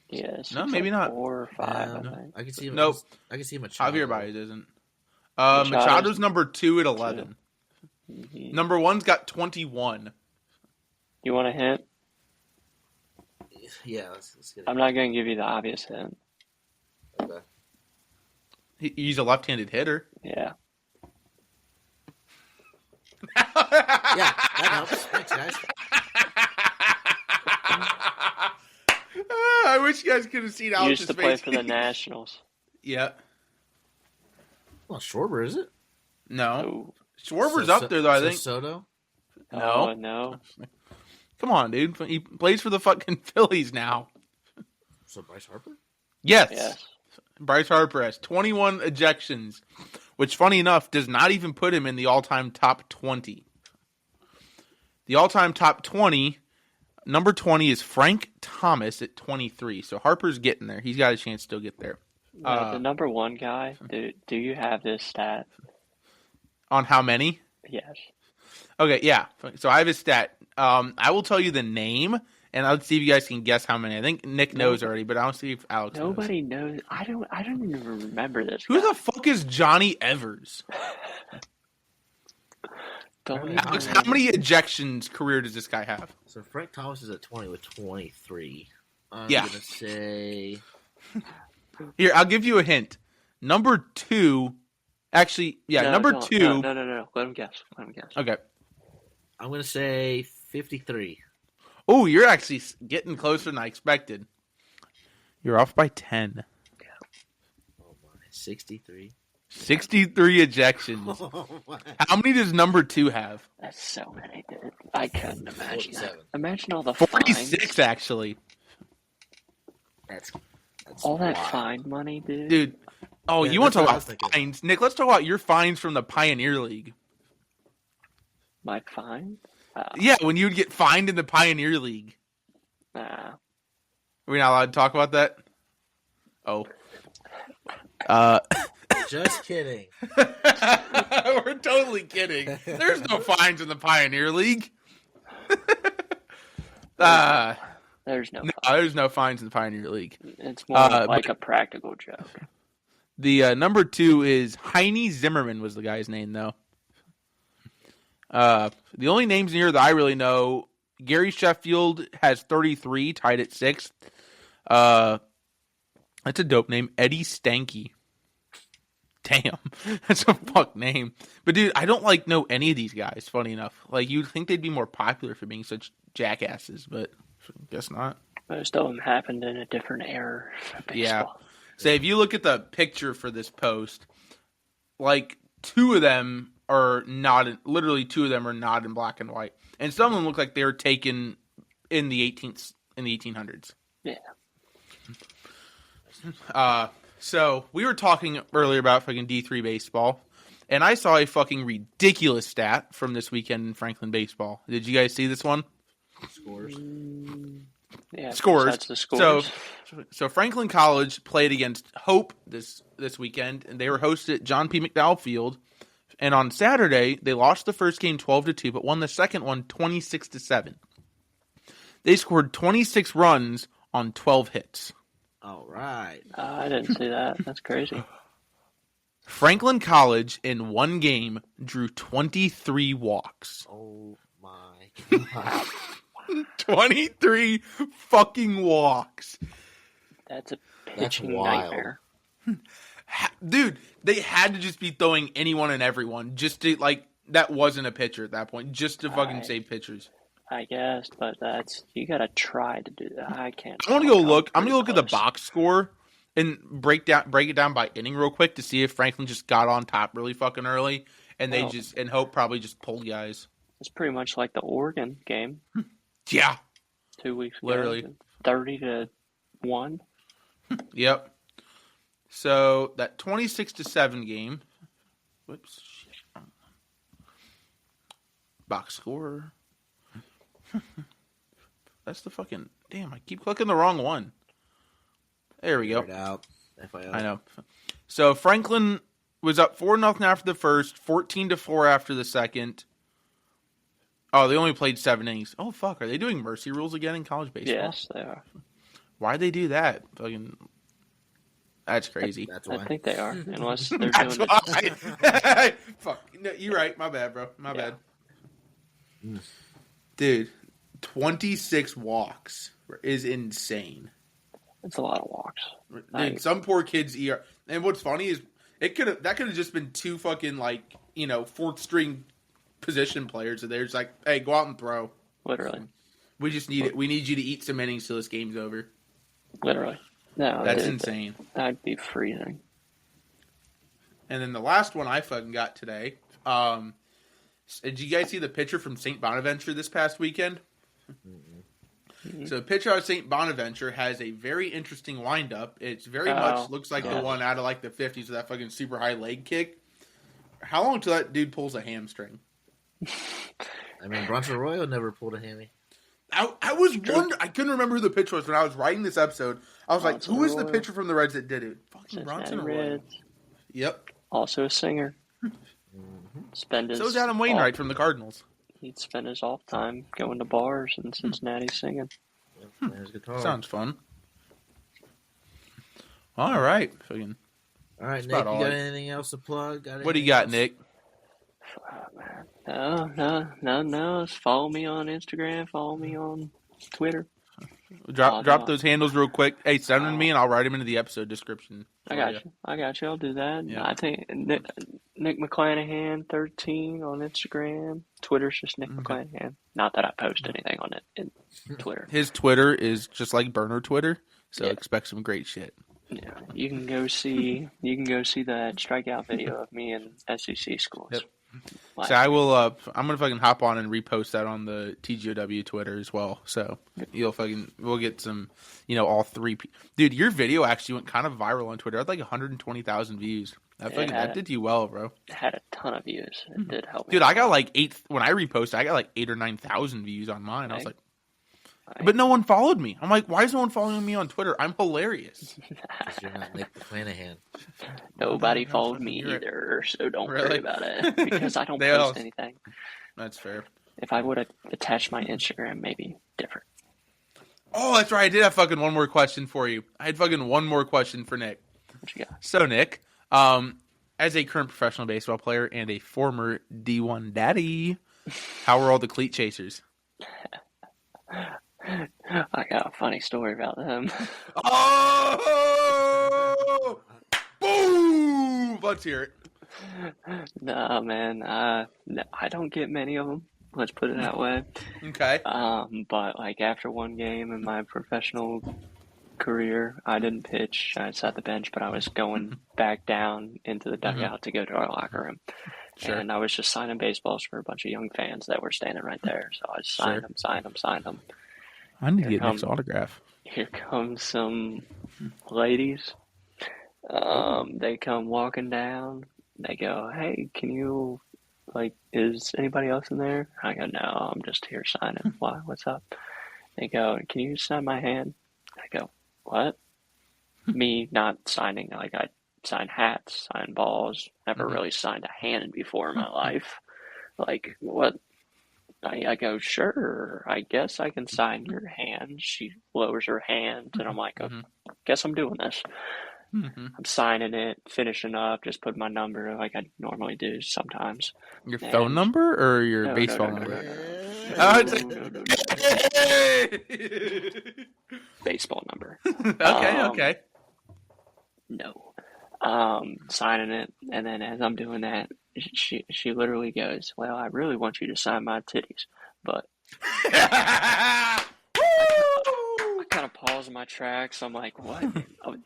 Yes. No, maybe not. 4 or 5, Yeah, I think. I can see him. Nope. I can see him. Machado. Javier Baez isn't. Machado's- Machado's number 2 at 11. Mhm. Number 1's got 21. You want a hint? Yeah, let's get it. I'm not going to give you the obvious hint. Okay. He's a left-handed hitter. Yeah. Yeah, that helps. Thanks, guys. I wish you guys could have seen Alex's Used to play face. for the Nationals. Yeah. Well, Schwarber, is it? No. Oh, Schwarber's up there, though, I think. Soto? No. no. Come on, dude. He plays for the fucking Phillies now. So Bryce Harper? Yes. Yes. Bryce Harper has 21 ejections, which, funny enough, does not even put him in the all-time top 20. The all-time top 20, number 20 is Frank Thomas at 23. So Harper's getting there. He's got a chance to still get there. The number one guy, do you have this stat? On how many? Yes. Okay, yeah. So I have his stat. I will tell you the name, and I'll see if you guys can guess how many. I think Nick knows already, but I'll see if Alex knows. Nobody knows. I don't even remember this. Who guy. the fuck is Johnny Evers? Don't even Alex, how remember. many ejections career does this guy have? So Frank Thomas is at 20 with 23. I'm Yeah. going to say... Here, I'll give you a hint. Number 2, actually, yeah, No, number don't. 2. No. Let him guess. Okay. I'm going to say 53. Oh, you're actually getting closer than I expected. You're off by 10. Oh, my. 63. 63 ejections. Oh, my. How many does number 2 have? That's so many, dude. I couldn't imagine that. 47. Imagine all the 46, fines. actually. That's All that wild. fine money, dude. Dude. Oh, Yeah, you want to that's talk what I was about thinking. fines? Nick, let's talk about your fines from the Pioneer League. My fine? Yeah, when you would get fined in the Pioneer League. Nah. Are we not allowed to talk about that? Oh. Just kidding. We're totally kidding. There's no fines in the Pioneer League. There's no No, fine. there's no fines in the Pioneer League. It's more like a practical joke. The number 2 is Heine Zimmerman was the guy's name, though. The only names in here that I really know, Gary Sheffield has 33, tied at 6th. That's a dope name, Eddie Stanky. Damn, that's a fuck name. But dude, I don't know any of these guys. Funny enough, you'd think they'd be more popular for being such jackasses, but guess not. Most of them happened in a different era of Yeah. baseball. Say if you look at the picture for this post, 2 of them are not literally 2 of them are not in black and white, and some of them look like they were taken in the 1800s. Yeah. So we were talking earlier about fucking D3 baseball, and I saw a fucking ridiculous stat from this weekend in Franklin baseball. Did you guys see this one? Scores. Yeah. Scores. That's the scores. So Franklin College played against Hope this weekend, and they were hosted at John P. McDowell Field. And on Saturday, they lost the first game 12-2, but won the second one 26-7. They scored 26 runs on 12 hits. All right. I didn't see that. That's crazy. Franklin College in one game drew 23 walks. Oh, my God. 23 fucking walks. That's a pitching wild. nightmare. Dude, they had to just be throwing anyone and everyone just to that wasn't a pitcher at that point, just to fucking I save pitchers. I guess, but you gotta try to do that. I can't. I want to go I'm look. I'm pretty gonna look at the close. box score and break it down by inning real quick to see if Franklin just got on top really fucking early, and they Oh. and Hope probably just pulled guys. It's pretty much like the Oregon game Yeah, 2 weeks ago. literally 30-1. Yep. So that 26-7 game. Whoops. Shit. Box score. That's the fucking damn. I keep clicking the wrong one. There we go. Figure it out. FYI. I know. So Franklin was up 4-0 after the first, 14-4 after the second. Oh, they only played 7 innings. Oh fuck, are they doing mercy rules again in college baseball? Yes, they are. Why'd they do that? Fucking, that's crazy. That's why. I think they are, unless they're That's doing it. why. Fuck. No, you're right. My bad, bro. My bad. Dude, 26 walks is insane. It's a lot of walks. Dude, some poor kid's ER. And what's funny is that could have just been 2 fucking fourth string position players. And they're just like, hey, go out and throw. Literally. We just need it. We need you to eat some innings till this game's over. Literally. No, That's dude, insane. That'd be freezing. And then the last one I fucking got today. Did you guys see the pitcher from St. Bonaventure this past weekend? Mm-hmm. So the pitcher out of St. Bonaventure has a very interesting windup. It's very much looks like the one out of like the 50s with that fucking super high leg kick. How long till that dude pulls a hamstring? I mean, Bronson Arroyo never pulled a hammy. I was wondering. I couldn't remember who the pitcher was when I was writing this episode. I was Bronson like, who is the Arroyo. pitcher from the Reds that did it? Fucking Cincinnati Bronson Arroyo. Reds. Yep. Also a singer. Spend his So is Adam Wainwright from the Cardinals. He'd spend his off time going to bars in Cincinnati singing. Yep, there's guitar. Sounds fun. All right. Fucking. All right, That's Nick, you about all got I- anything else to plug? What do you got, Nick? No. Just follow me on Instagram. Follow me on Twitter. Drop those handles real quick. Hey, send them to me and I'll write them into the episode description. I got you. I'll do that. Yeah. I think Nick McClanahan 13 on Instagram. Twitter's just Nick McClanahan. Not that I post anything on it in Twitter. His Twitter is just like burner Twitter, so Yeah. expect some great shit. Yeah, you can go see that strikeout video of me in SEC schools. Yep. Last So I will. I'm gonna fucking hop on and repost that on the TGOW Twitter as well. So we'll get some, all 3. Dude, your video actually went kind of viral on Twitter. It had like 120,000 views. That did you well, bro. It had a ton of views. It did help me. Dude, I got like 8 when I reposted. I got like 8 or 9,000 views on mine. I was like, Right. but no one followed me. I'm like, why is no one following me on Twitter? I'm hilarious. Because you're not Nick McClanahan. Nobody No, followed fucking me you're right. either, so don't Really? worry about it because I don't They post all- anything. That's fair. If I would have attached my Instagram, maybe different. Oh, that's right. I did have fucking one more question for you. I had fucking one more question for Nick. What you got? So, Nick, as a current professional baseball player and a former D1 daddy, how are all the cleat chasers? I got a funny story about them. Oh! Boom! Let's hear it. Nah, man. No, I don't get many of them. Let's put it that way. Okay. But like after one game in my professional career, I didn't pitch. I sat the bench, but I was going back down into the dugout to go to our locker room. Sure. And I was just signing baseballs for a bunch of young fans that were standing right there. So I just signed them. I need to Here get Nick's come- autograph. Here comes some ladies. They come walking down. They go, "Hey, can you, is anybody else in there?" I go, "No, I'm just here signing." "Why? What's up?" They go, "Can you sign my hand?" I go, "What?" Me not signing, I sign hats, sign balls. Never really signed a hand before in my life. Like, what? I go, "Sure, I guess I can sign your hand." She lowers her hand, and I'm like, "Oh, guess I'm doing this." I'm signing it, finishing up, just put my number like I normally do sometimes. Your phone number or your No, baseball no, number? no. Oh, it's Baseball number. Okay. No. Signing it, and then as I'm doing that, she literally goes, "Well, I really want you to sign my titties," but I kind of pause in my tracks. I'm like, "What? Oh,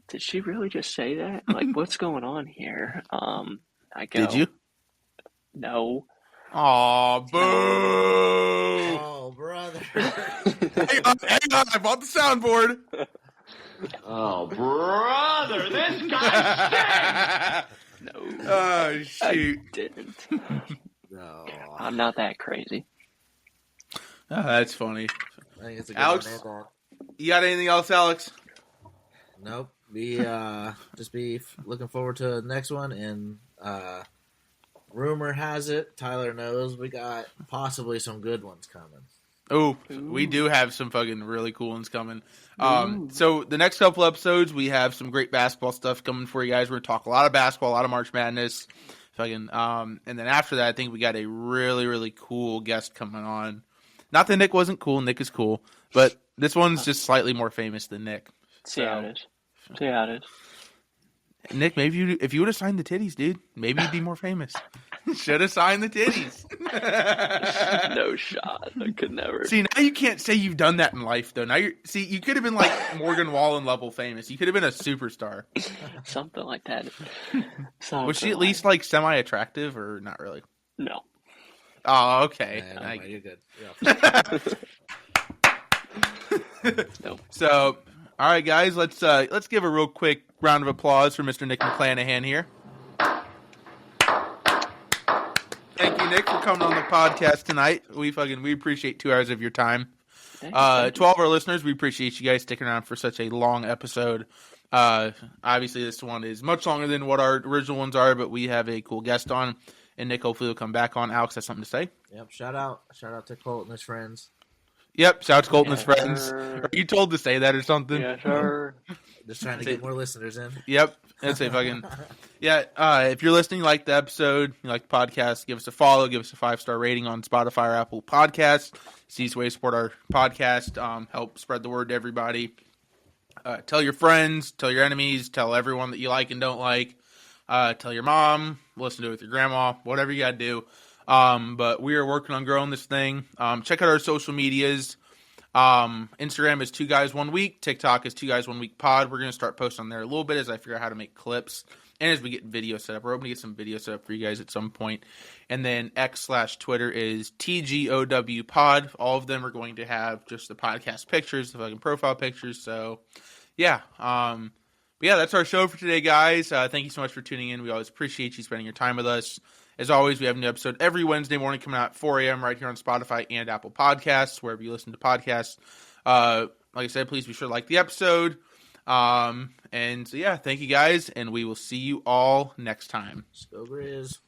did she really just say that? Like, what's going on here?" I go, Did you? "No." Aw, boo! Oh, brother. hang on, I bought the soundboard. Oh, brother, this guy No, Oh, shoot. I didn't. No. I'm not that crazy. Oh, that's funny. I think it's a good Alex? one. And that. You got anything else, Alex? Nope. Just be looking forward to the next one. And rumor has it, Tyler knows we got possibly some good ones coming. Oh, we do have some fucking really cool ones coming. So the next couple episodes, we have some great basketball stuff coming for you guys. We're gonna talk a lot of basketball, a lot of March Madness, fucking. And then after that, I think we got a really, really cool guest coming on. Not that Nick wasn't cool. Nick is cool, but this one's just slightly more famous than Nick. See how it is. See how it is. Nick, maybe if you would have signed the titties, dude, maybe you'd be more famous. Should have signed the titties. No shot. I could never. See, now you can't say you've done that in life, though. Now you could have been like Morgan Wallen level famous. You could have been a superstar. Something like that. Was she at least like semi-attractive or not really? No. Oh, okay. Yeah, no, you're good. Yeah. Nope. So, all right, guys, let's give a real quick round of applause for Mr. Nick McClanahan here. Thank you, Nick, for coming on the podcast tonight. We appreciate 2 hours of your time. Thank To all of our listeners, we appreciate you guys sticking around for such a long episode. Obviously, this one is much longer than what our original ones are, but we have a cool guest on, and Nick hopefully will come back on. Alex has something to say. Yep. Shout out to Colt and his friends. Yep, shout out to Colton and his Yeah, friends. sure. Are you told to say that or something? Yeah, sure. Just trying to get more listeners in. Yep. That's a fucking yeah. If you're listening, you like the episode, you like the podcast, give us a follow, give us a 5-star rating on Spotify or Apple Podcasts. It's the easiest way to support our podcast. Help spread the word to everybody. Tell your friends, tell your enemies, tell everyone that you like and don't like. Tell your mom, listen to it with your grandma, whatever you gotta do. But we are working on growing this thing. Check out our social medias. Instagram is 2 Guys 1 Week. TikTok is 2 Guys 1 Week Pod. We're going to start posting on there a little bit as I figure out how to make clips and as we get video set up. We're hoping to get some video set up for you guys at some point. And then X/Twitter is TGOWpod. All of them are going to have just the podcast pictures, the fucking profile pictures. So, yeah. But yeah, that's our show for today, guys. Thank you so much for tuning in. We always appreciate you spending your time with us. As always, we have a new episode every Wednesday morning coming out at 4 a.m. right here on Spotify and Apple Podcasts, wherever you listen to podcasts. Like I said, please be sure to like the episode. And so, yeah, thank you guys, and we will see you all next time. Let's go, Grizz.